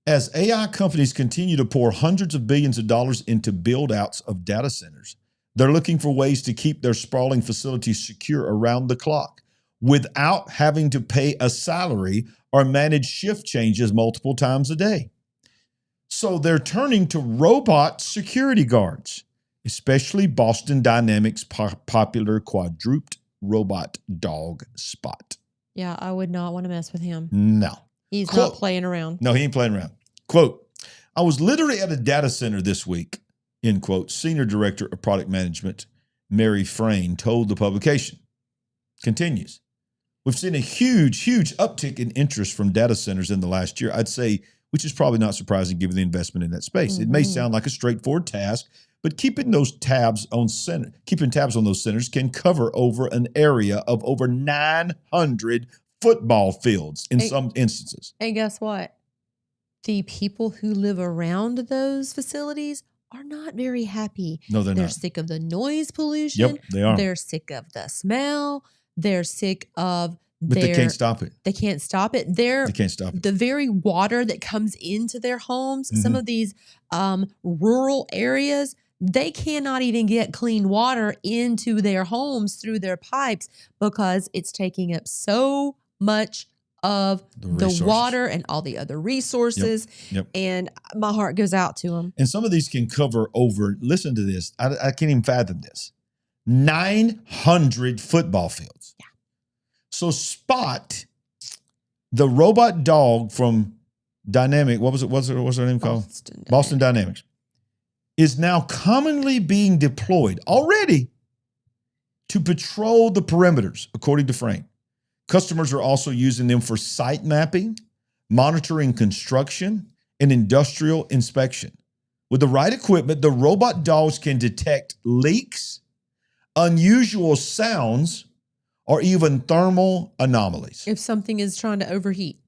As AI companies continue to pour hundreds of billions of dollars into build-outs of data centers, they're looking for ways to keep their sprawling facilities secure around the clock without having to pay a salary or manage shift changes multiple times a day. So they're turning to robot security guards, especially Boston Dynamics' popular quadruped robot dog Spot. Yeah, I would not want to mess with him. No. He's not playing around. No, he ain't playing around. Quote, I was literally at a data center this week, end quote. Senior Director of Product Management, Mary Frayne, told the publication. Continues. We've seen a huge uptick in interest from data centers in the last year, I'd say, which is probably not surprising given the investment in that space. It may sound like a straightforward task, but keeping tabs on those centers can cover over an area of over 900 football fields in some instances. And guess what? The people who live around those facilities are not very happy. No, they're not. They're sick of the noise pollution. Yep, they are. They're sick of the smell. They're sick of But they can't stop it. They can't stop it. They can't stop it. The very water that comes into their homes, some of these rural areas, they cannot even get clean water into their homes through their pipes because it's taking up so much of the water and all the other resources. Yep. And my heart goes out to them. And some of these can cover over, listen to this, I can't even fathom this, 900 football fields. Yeah. So Spot, the robot dog from Dynamic, what's her name called? Boston Dynamics, is now commonly being deployed already to patrol the perimeters, according to Frame. Customers are also using them for site mapping, monitoring construction, and industrial inspection. With the right equipment, the robot dogs can detect leaks, unusual sounds, or even thermal anomalies. If something is trying to overheat.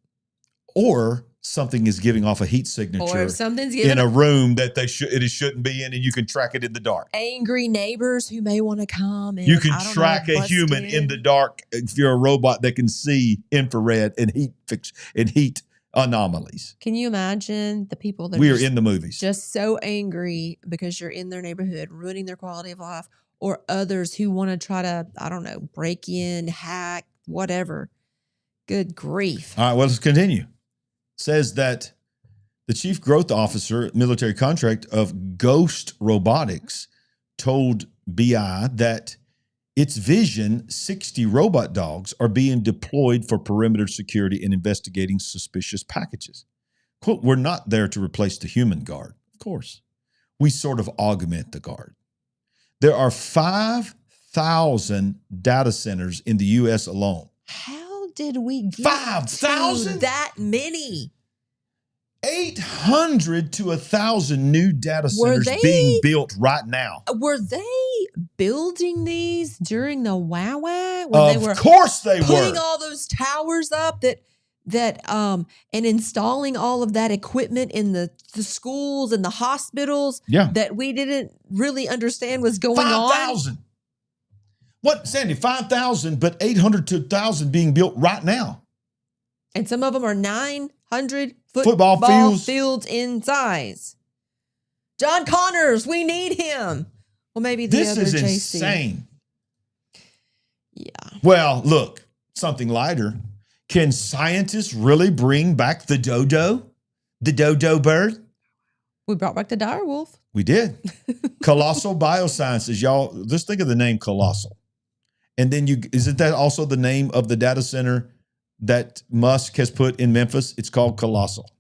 Or something is giving off a heat signature Or if something's giving in a room that it shouldn't be in, and you can track it in the dark. Angry neighbors who may want to come. And, you can track a human in the dark if you're a robot that can see infrared and heat anomalies. Can you imagine the people that we are in the movies, just so angry because you're in their neighborhood, ruining their quality of life, or others who want to try to, I don't know, break in, hack, whatever. Good grief. All right, well, let's continue. Says that the chief growth officer, military contract of Ghost Robotics, told BI that its vision 60 robot dogs are being deployed for perimeter security and investigating suspicious packages. Quote, we're not there to replace the human guard, of course. We sort of augment the guard. There are 5,000 data centers in the U.S. alone. How did we get 5,000? That many? 800 to 1,000 new data centers being built right now. Were they building these during the Wow? Of course they were. Putting all those towers up and installing all of that equipment in the schools and the hospitals that we didn't really understand was going on. 5,000. What, Sandy? 5,000, but 800 to 1,000 being built right now. And some of them are 900 football fields in size. John Connors, we need him. Well, maybe the other JC. This is insane. Yeah. Well, look, something lighter. Can scientists really bring back the dodo? The dodo bird? We brought back the dire wolf. We did. Colossal Biosciences. Y'all, just think of the name Colossal. And then isn't that also the name of the data center that Musk has put in Memphis? It's called Colossal.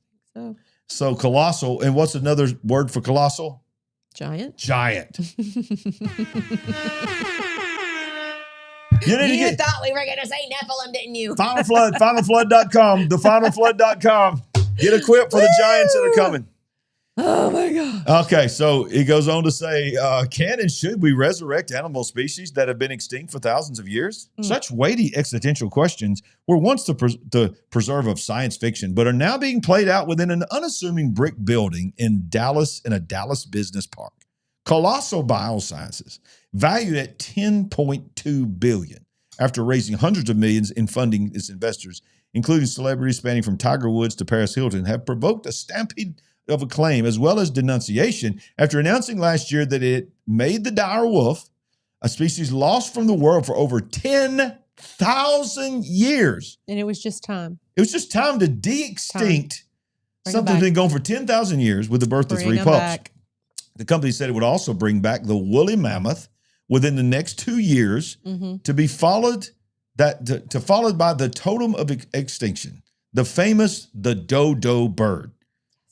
So colossal. And what's another word for colossal? Giant. Giant. You thought we were going to say Nephilim, didn't you? Final Flood, finalflood.com, thefinalflood.com. Get equipped for the giants that are coming. Oh my God. Okay, so he goes on to say, can and should we resurrect animal species that have been extinct for thousands of years? Such weighty existential questions were once the preserve of science fiction, but are now being played out within an unassuming brick building in a Dallas business park. Colossal Biosciences, valued at $10.2 billion, after raising hundreds of millions in funding its investors, including celebrities spanning from Tiger Woods to Paris Hilton, have provoked a stampede of acclaim as well as denunciation after announcing last year that it made the dire wolf, a species lost from the world for over 10,000 years. And it was just time. It was just time to de-extinct something that's been going for 10,000 years with the birth of 3 pups. Back. The company said it would also bring back the woolly mammoth within the next 2 years to be followed by the totem of extinction, the dodo bird.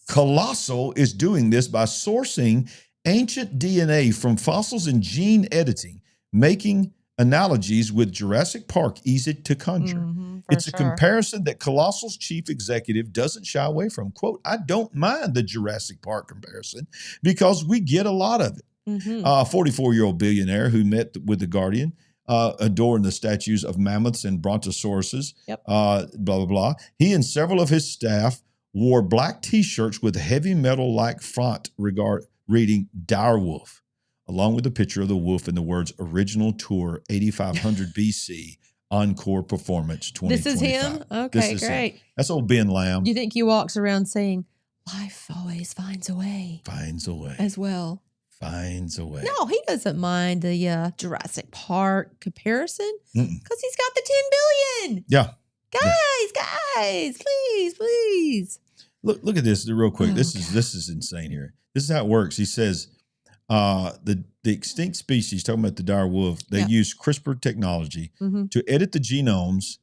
Colossal is doing this by sourcing ancient DNA from fossils and gene editing, making analogies with Jurassic Park easy to conjure. It's a comparison that Colossal's chief executive doesn't shy away from. Quote, I don't mind the Jurassic Park comparison because we get a lot of it. A 44-year-old billionaire who met with The Guardian, adoring the statues of mammoths and brontosauruses, blah, blah, blah. He and several of his staff wore black T-shirts with heavy metal-like font reading Dire Wolf, along with a picture of the wolf and the words Original Tour 8500 BC Encore Performance 2025. This is him? Okay, great. Him. That's old Ben Lamb. Do you think he walks around saying, life always finds a way? Finds a way. As well. Finds a way. No, he doesn't mind the Jurassic Park comparison because he's got the 10 billion. Yeah. Guys, please. Look at this real quick. This is insane here. This is how it works. He says the extinct species, talking about the dire wolf, they use CRISPR technology to edit the genomes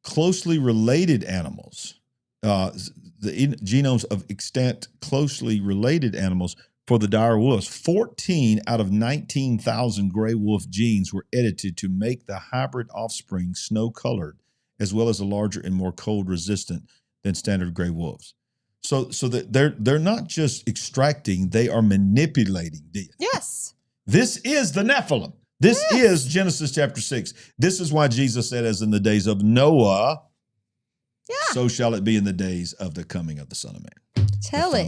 closely related animals, the genomes of extant closely related animals for the dire wolves. 14 out of 19,000 gray wolf genes were edited to make the hybrid offspring snow-colored, as well as a larger and more cold resistant than standard gray wolves. So that they're not just extracting, they are manipulating DNA. Yes. This is the Nephilim. This is Genesis chapter 6. This is why Jesus said, as in the days of Noah, so shall it be in the days of the coming of the Son of Man. Tell it.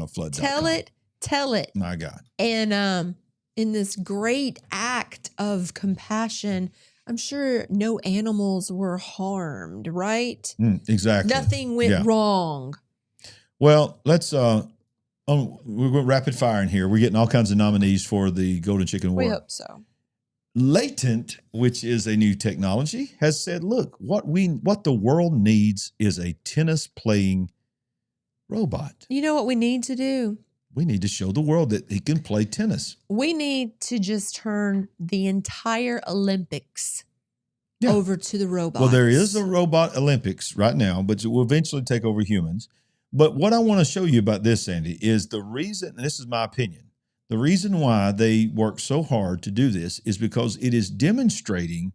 My God. And in this great act of compassion, I'm sure no animals were harmed, right? Exactly. Nothing went wrong. Well, let's we're going rapid fire in here. We're getting all kinds of nominees for the Golden Chicken Award. We hope so. Latent, which is a new technology, has said, look, what the world needs is a tennis playing robot. You know what we need to do? We need to show the world that he can play tennis. We need to just turn the entire Olympics over to the robots. Well, there is a robot Olympics right now, but it will eventually take over humans. But what I want to show you about this, Sandy, is the reason, and this is my opinion, the reason why they work so hard to do this is because it is demonstrating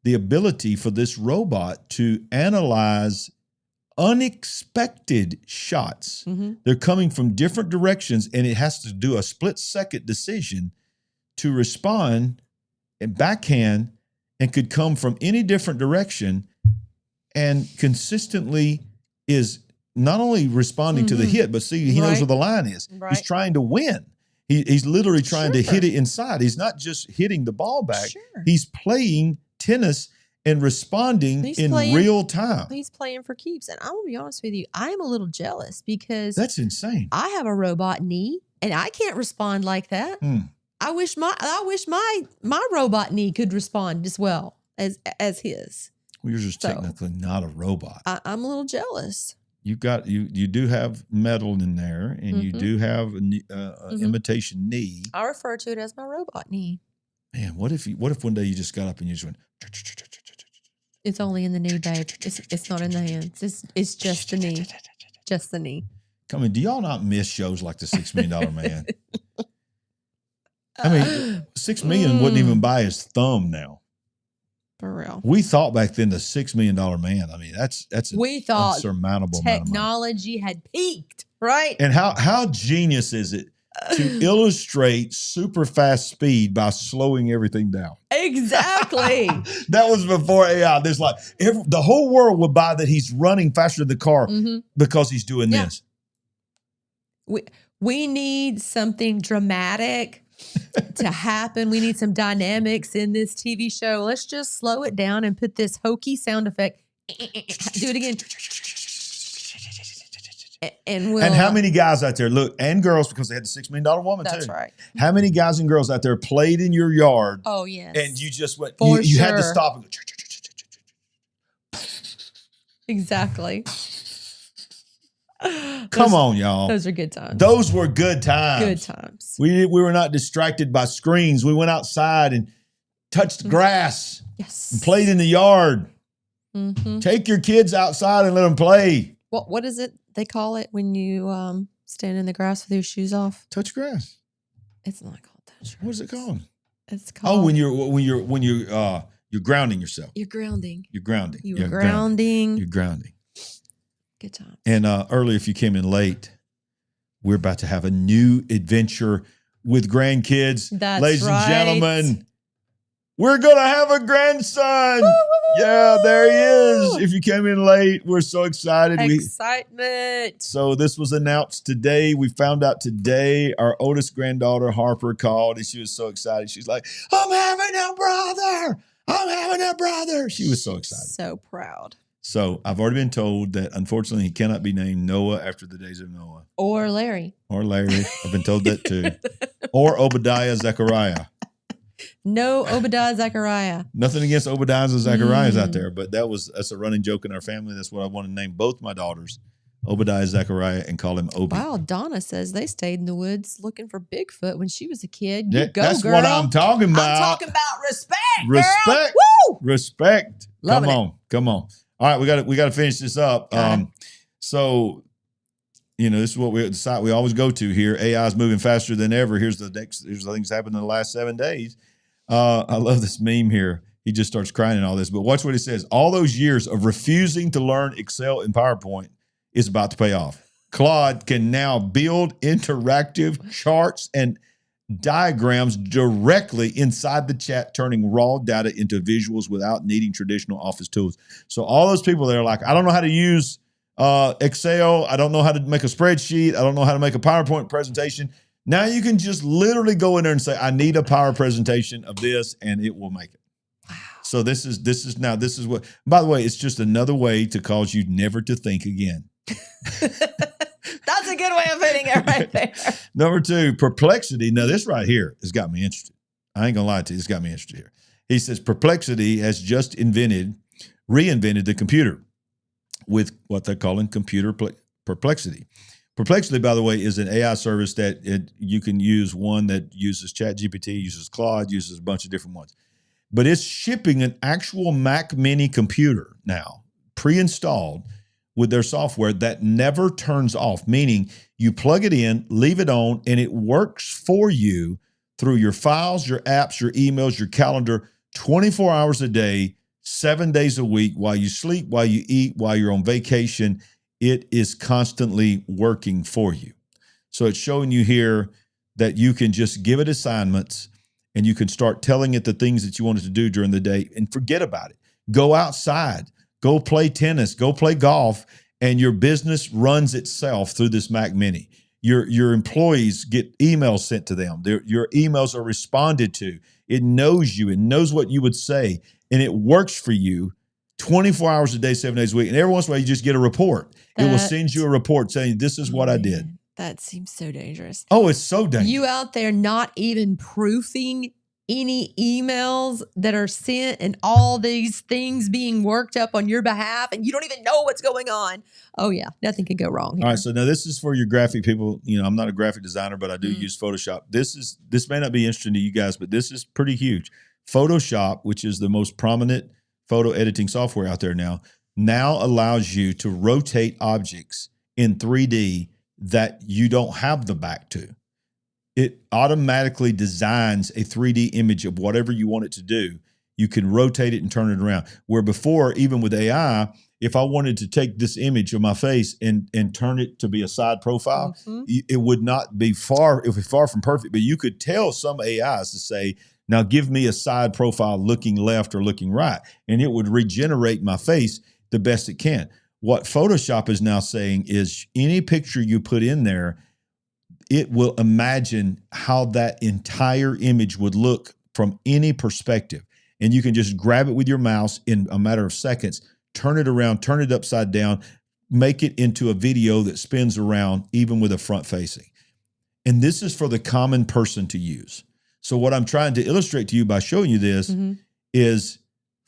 the ability for this robot to analyze unexpected shots. They're coming from different directions, and it has to do a split-second decision to respond and backhand, and could come from any different direction, and consistently is not only responding to the hit, but see, he knows where the line is. He's trying to win. He's literally trying to hit it inside. He's not just hitting the ball back. He's playing tennis and responding in real time. He's playing for keeps. And I'm going to be honest with you, I am a little jealous because that's insane. I have a robot knee and I can't respond like that. I wish my robot knee could respond as well as his. Well, you're just technically not a robot. I'm a little jealous. You do have metal in there, and you do have an imitation knee. I refer to it as my robot knee. Man, what if one day you just got up and you just went? It's only in the knee, babe. It's not in the hands. It's just the knee. Just the knee. Come on, do y'all not miss shows like the $6 Million Man? I mean, $6 million wouldn't even buy his thumb now. For real. We thought back then the $6 Million Man. I mean, that's we thought unsurmountable amount of money. Technology had peaked, right? And how genius is it to illustrate super fast speed by slowing everything down? Exactly. That was before AI. There's like the whole world would buy that he's running faster than the car because he's doing this. We need something dramatic to happen. We need some dynamics in this TV show. Let's just slow it down and put this hokey sound effect. Do it again. And how many guys out there, look, and girls, because they had the $6 Million Woman too. That's right. How many guys and girls out there played in your yard? Oh, yes. And you just went, For you had to sure. stop and go. Exactly. Come on, y'all. Those are good times. Those were good times. Good times. We were not distracted by screens. We went outside and touched grass. Yes. And played in the yard. Take your kids outside and let them play. What is it they call it when you stand in the grass with your shoes off? Touch grass. It's not called touch grass. What is it called? It's called. Oh, when you're grounding yourself. You're grounding. You're grounding. You're grounding. You're grounding. Good time. And earlier, if you came in late, we're about to have a new adventure with grandkids. That's Ladies right. and gentlemen, we're going to have a grandson. Yeah, there he is. If you came in late, we're so excited. Excitement. So this was announced today. We found out today. Our oldest granddaughter, Harper, called, and she was so excited. She's like, I'm having a brother. I'm having a brother. She was so excited. So proud. So I've already been told that, unfortunately, he cannot be named Noah after the days of Noah. Or Larry. Or Larry. I've been told that too. Or Obadiah Zechariah. No Obadiah Zechariah. Nothing against Obadiahs and Zechariahs out there, but that's a running joke in our family. That's what I want to name both my daughters, Obadiah Zechariah, and call him Obi. Wow, Donna says they stayed in the woods looking for Bigfoot when she was a kid. That's girl. what I'm talking about. I'm talking about respect. Respect. Girl. Woo! Respect. Loving Come on. All right, we got to finish this up. So, this is what we always go to here. AI is moving faster than ever. Here's the things happened in the last 7 days. I love this meme here. He just starts crying and all this, but watch what he says. All those years of refusing to learn Excel and PowerPoint is about to pay off. Claude can now build interactive charts and diagrams directly inside the chat, turning raw data into visuals without needing traditional office tools. So all those people that are like, I don't know how to use Excel. I don't know how to make a spreadsheet. I don't know how to make a PowerPoint presentation. Now you can just literally go in there and say, I need a power presentation of this, and it will make it. Wow. So this is what, by the way, it's just another way to cause you never to think again. That's a good way of putting it right there. Number 2, perplexity. Now this right here has got me interested. I ain't gonna lie to you. It's got me interested here. He says perplexity has just reinvented the computer with what they're calling computer perplexity. Perplexity, by the way, is an AI service that you can use, one that uses ChatGPT, uses Claude, uses a bunch of different ones. But it's shipping an actual Mac Mini computer now, pre-installed with their software that never turns off, meaning you plug it in, leave it on, and it works for you through your files, your apps, your emails, your calendar, 24 hours a day, 7 days a week, while you sleep, while you eat, while you're on vacation. It is constantly working for you. So it's showing you here that you can just give it assignments and you can start telling it the things that you want it to do during the day and forget about it. Go outside, go play tennis, go play golf, and your business runs itself through this Mac Mini. Your employees get emails sent to them. Your emails are responded to. It knows you. It knows what you would say, and it works for you 24 hours a day, 7 days a week. And every once in a while, you just get a report. It will send you a report saying, this is what I did. That seems so dangerous. Oh, it's so dangerous. You out there not even proofing any emails that are sent and all these things being worked up on your behalf and you don't even know what's going on. Oh yeah, nothing could go wrong here. All right, so now this is for your graphic people. You know, I'm not a graphic designer, but I do use Photoshop. This may not be interesting to you guys, but this is pretty huge. Photoshop, which is the most prominent photo editing software out there now allows you to rotate objects in 3D that you don't have the back to. It automatically designs a 3D image of whatever you want it to do. You can rotate it and turn it around. Where before, even with AI, if I wanted to take this image of my face and turn it to be a side profile, it would not be far from perfect. But you could tell some AIs to say, now give me a side profile looking left or looking right, and it would regenerate my face the best it can. What Photoshop is now saying is any picture you put in there, it will imagine how that entire image would look from any perspective. And you can just grab it with your mouse in a matter of seconds, turn it around, turn it upside down, make it into a video that spins around even with a front facing. And this is for the common person to use. So what I'm trying to illustrate to you by showing you this is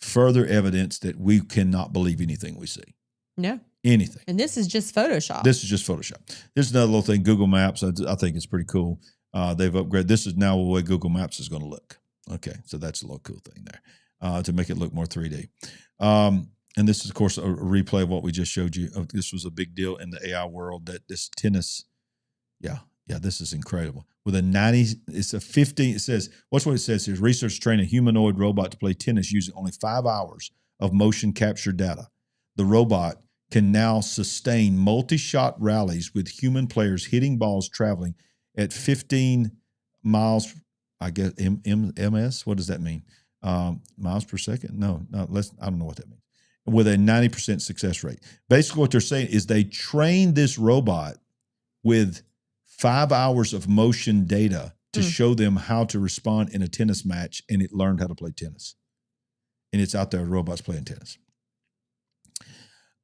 further evidence that we cannot believe anything we see. No. Anything. And this is just Photoshop. This is just Photoshop. There's another little thing, Google Maps. I think it's pretty cool. They've upgraded. This is now the way Google Maps is going to look. Okay, so that's a little cool thing there to make it look more 3D. And this is, of course, a replay of what we just showed you. This was a big deal in the AI world that this tennis, this is incredible. With a 90, it's a 15, it says, watch what it says here. Researchers train a humanoid robot to play tennis using only 5 hours of motion capture data. The robot can now sustain multi-shot rallies with human players hitting balls traveling at 15 miles, I guess, MS? What does that mean? Miles per second? No, I don't know what that means. With a 90% success rate. Basically what they're saying is they trained this robot with 5 hours of motion data to show them how to respond in a tennis match, and it learned how to play tennis. And it's out there, robots playing tennis.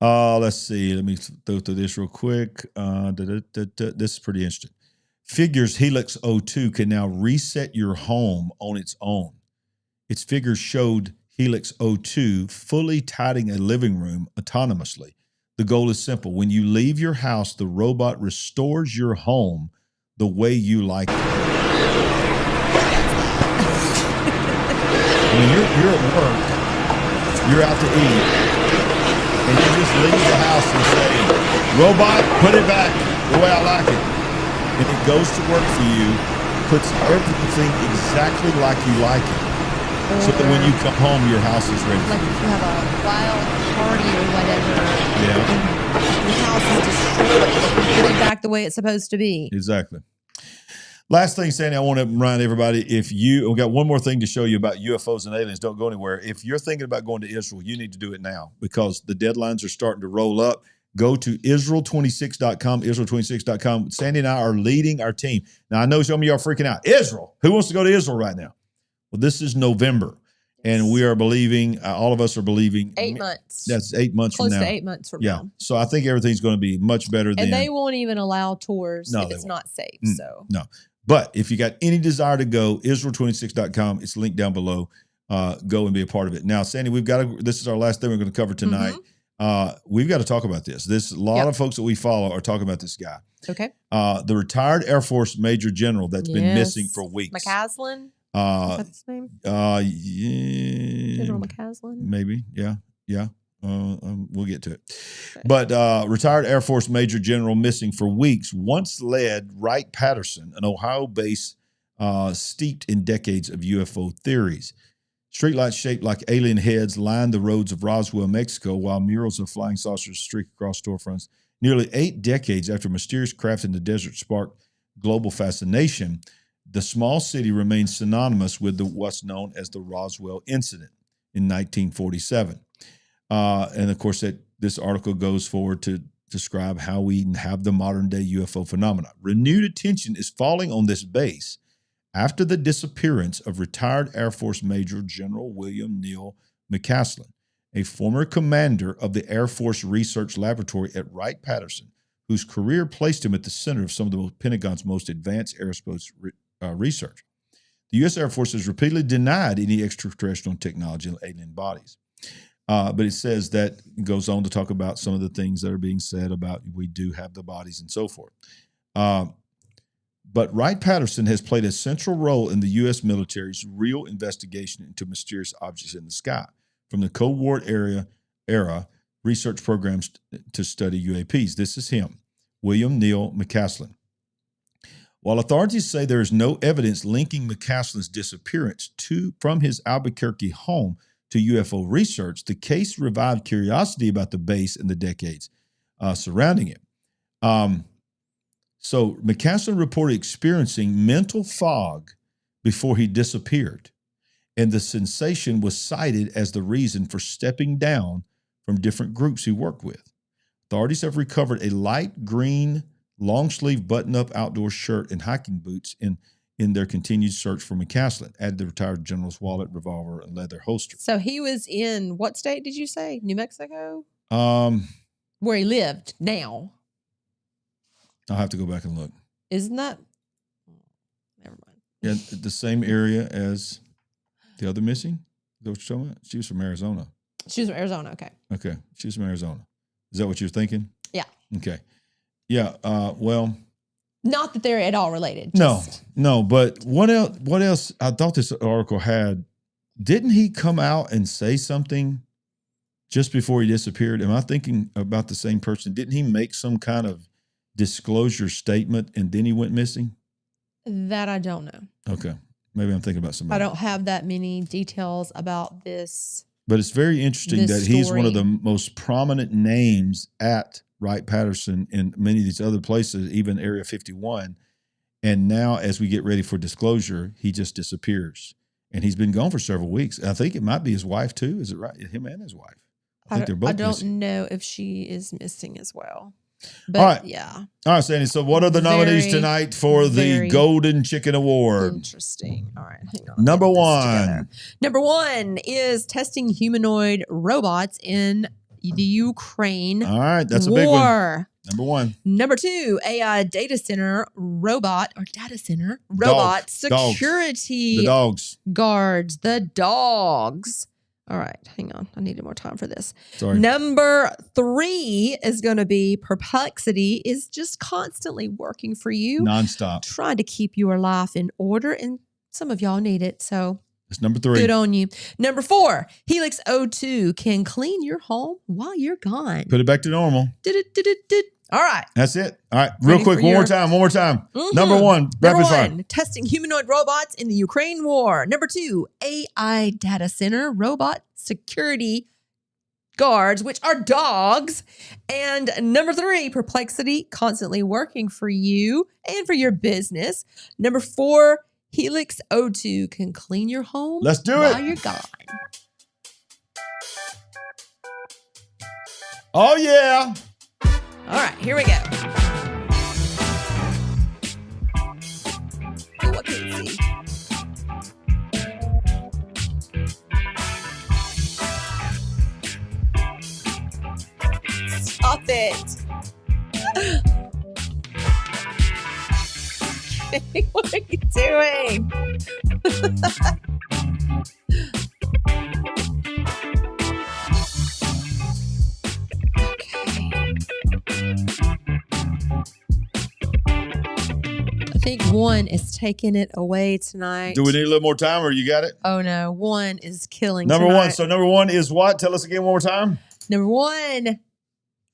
Let's see. Let me go through this real quick. This is pretty interesting. Figures Helix 02 can now reset your home on its own. Its figures showed Helix 02 fully tidying a living room autonomously. The goal is simple. When you leave your house, the robot restores your home the way you like it. When you're at work, you're out to eat, and you just leave the house and say, robot, put it back the way I like it. And it goes to work for you, puts everything exactly like you like it. So that when you come home, your house is ready. Like if you have a wild party or whatever, and your house is destroyed, put it back the way it's supposed to be. Exactly. Last thing, Sandy, I want to remind everybody, we got one more thing to show you about UFOs and aliens. Don't go anywhere. If you're thinking about going to Israel, you need to do it now because the deadlines are starting to roll up. Go to Israel26.com, Israel26.com. Sandy and I are leading our team. Now, I know some of you are freaking out. Israel. Who wants to go to Israel right now? Well, this is November, and we are believing, all of us are believing. 8 months. That's 8 months from now. Close to 8 months from now. So I think everything's going to be much better than. And they won't even allow tours if it's not safe. No. But if you got any desire to go, Israel26.com, it's linked down below. Go and be a part of it. Now, Sandy, this is our last thing we're going to cover tonight. We've got to talk about this. A lot of folks that we follow are talking about this guy. Okay. The retired Air Force Major General that's been missing for weeks. McCaslin? Is that his name? Yeah. General McCaslin? Maybe. Yeah. We'll get to it. Okay. But retired Air Force Major General missing for weeks once led Wright-Patterson, an Ohio base steeped in decades of UFO theories. Streetlights shaped like alien heads line the roads of Roswell, Mexico, while murals of flying saucers streak across storefronts. Nearly 8 decades after mysterious craft in the desert sparked global fascination, the small city remains synonymous with what's known as the Roswell incident in 1947. And of course, this article goes forward to describe how we have the modern day UFO phenomenon. Renewed attention is falling on this base after the disappearance of retired Air Force Major General William Neal McCaslin, a former commander of the Air Force Research Laboratory at Wright-Patterson, whose career placed him at the center of some of the Pentagon's most advanced aerospace research. The U.S. Air Force has repeatedly denied any extraterrestrial technology and alien bodies. But it says that it goes on to talk about some of the things that are being said about we do have the bodies and so forth. But Wright-Patterson has played a central role in the U.S. military's real investigation into mysterious objects in the sky. From the Cold War era research programs to study UAPs. This is him, William Neal McCaslin. While authorities say there is no evidence linking McCaslin's disappearance from his Albuquerque home to UFO research, the case revived curiosity about the base in the decades surrounding it. So McCaslin reported experiencing mental fog before he disappeared, and the sensation was cited as the reason for stepping down from different groups he worked with. Authorities have recovered a light green long-sleeve button-up outdoor shirt and hiking boots in their continued search for McCaslin, added the retired general's wallet, revolver, and leather holster. So he was in what state did you say? New Mexico? Where he lived now. I'll have to go back and look. Isn't that? Never mind. Yeah, the same area as the other missing? Is that what you're talking about? She was from Arizona. She was from Arizona, okay. Okay, she was from Arizona. Is that what you're thinking? Yeah. Okay. Yeah, well... Not that they're at all related. No, but what else? I thought this article had, didn't he come out and say something just before he disappeared? Am I thinking about the same person? Didn't he make some kind of disclosure statement and then he went missing? That I don't know. Okay. Maybe I'm thinking about somebody. I don't have that many details about this. But it's very interesting that he's one of the most prominent names at Wright-Patterson and many of these other places, even Area 51. And now as we get ready for disclosure, he just disappears. And he's been gone for several weeks. I think it might be his wife too. Is it right? Him and his wife. I think they're both missing. I don't know if she is missing as well. But all right. Yeah. All right, Sandy. So what are the nominees tonight for the Golden Chicken Award? Interesting. All right. Hang on. Number one. Number one is testing humanoid robots in the Ukraine. All right. That's a big one. Number one. Number two, AI data center robot security. The dogs. Guards. The dogs. All right, hang on. I needed more time for this. Sorry. Number three is going to be perplexity is just constantly working for you. Nonstop. Trying to keep your life in order. And some of y'all need it. So that's number three. Good on you. Number four, Helix O2 can clean your home while you're gone. Put it back to normal. All right. That's it. All right. Real quick. One more time. Mm-hmm. Number one. Rapid fire. Testing humanoid robots in the Ukraine war. Number two, AI data center robot security guards, which are dogs. And number three, perplexity, constantly working for you and for your business. Number four, Helix O2 can clean your home. Let's do while it. You're gone. Oh, yeah. All right, here we go. Oh, I can't see. Stop it. Okay, what are you doing? I think one is taking it away tonight. Do we need a little more time or you got it? Oh, no. One is killing Number tonight. one. So number one is what? Tell us again one more time. Number one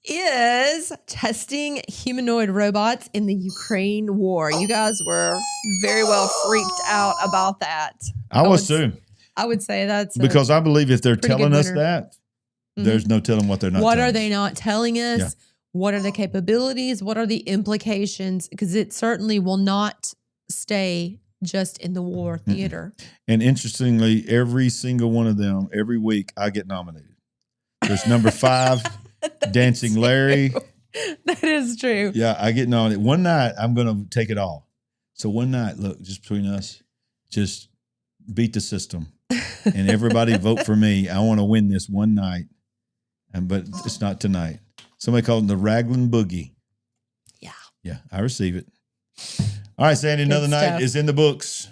is testing humanoid robots in the Ukraine war. You guys were very well freaked out about that. I was too. I would say that's because I believe if they're pretty telling good us winner. that, there's no telling what they're not What telling are us. they not telling us? Yeah. What are the capabilities? What are the implications? Because it certainly will not stay just in the war theater. And interestingly, every single one of them, every week, I get nominated. There's number 5, Dancing Larry. That is true. Yeah, I get nominated. One night, I'm going to take it all. So one night, look, just between us, just beat the system. And everybody vote for me. I want to win this one night. But it's not tonight. Somebody called it the Ragland Boogie. Yeah. Yeah, I receive it. All right, Sandy, another night is in the books.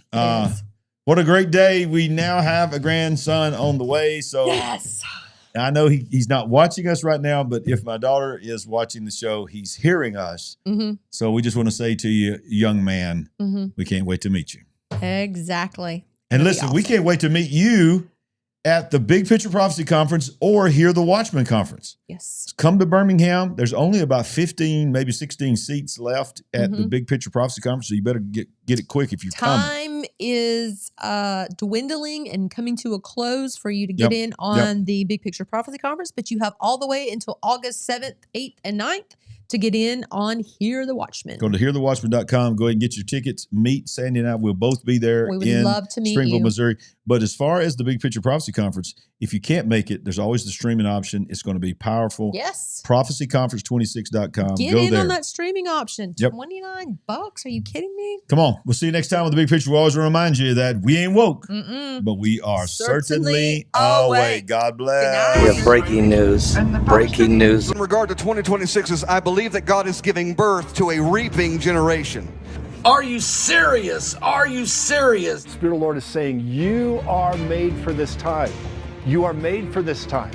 What a great day. We now have a grandson on the way. So Yes. I know he's not watching us right now, but if my daughter is watching the show, he's hearing us. Mm-hmm. So we just want to say to you, young man, we can't wait to meet you. Exactly. And That'd be listen, we awesome. can't wait to meet you at the Big Picture Prophecy Conference or Hear the Watchman Conference. Yes. Come to Birmingham. There's only about 15, maybe 16 seats left at the Big Picture Prophecy Conference, so you better get it quick if you're coming. Time is dwindling and coming to a close for you to get in on the Big Picture Prophecy Conference, but you have all the way until August 7th, 8th, and 9th to get in on Hear the Watchman. Go to hearthewatchman.com. Go ahead and get your tickets. Meet Sandy and I. We'll both be there We would in love to meet Springfield, you. Missouri. But as far as the Big Picture Prophecy Conference, if you can't make it, there's always the streaming option. It's going to be powerful. Yes. Prophecyconference26.com. Get Go in there. on that streaming option. Yep. $29. Are you kidding me? Come on. We'll see you next time with the Big Picture. We always remind you that we ain't woke, Mm-mm. but we are Certainly certainly awake. God bless. We have breaking news. Breaking news. In regard to 2026, I believe that God is giving birth to a reaping generation. Are you serious? Are you serious? The Spirit of the Lord is saying, you are made for this time. You are made for this time.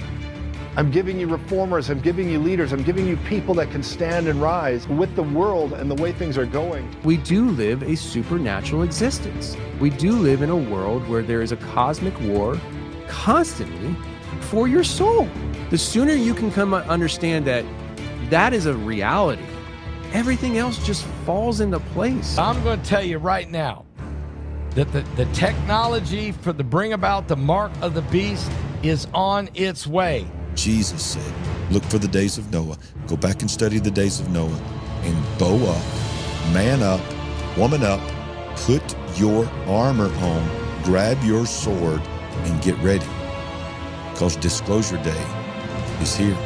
I'm giving you reformers, I'm giving you leaders, I'm giving you people that can stand and rise with the world and the way things are going. We do live a supernatural existence. We do live in a world where there is a cosmic war constantly for your soul. The sooner you can come to understand that that is a reality, everything else just falls into place. I'm going to tell you right now that the technology for the bring about the mark of the beast is on its way. Jesus said, look for the days of Noah. Go back and study the days of Noah and bow up, man up, woman up, put your armor on, grab your sword, and get ready. Because Disclosure Day is here.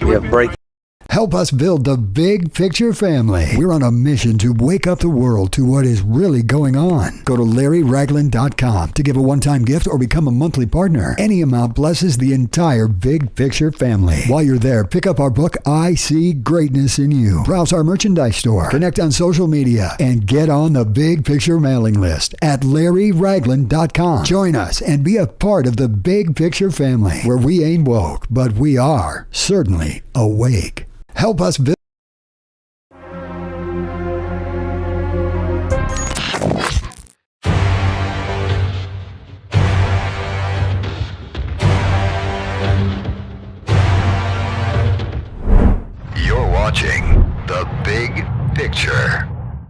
We have breaking. Help us build the Big Picture family. We're on a mission to wake up the world to what is really going on. Go to LarryRagland.com to give a one-time gift or become a monthly partner. Any amount blesses the entire Big Picture family. While you're there, pick up our book, I See Greatness in You. Browse our merchandise store, connect on social media, and get on the Big Picture mailing list at LarryRagland.com. Join us and be a part of the Big Picture family, where we ain't woke, but we are certainly awake. Help us build. You're watching The Big Picture.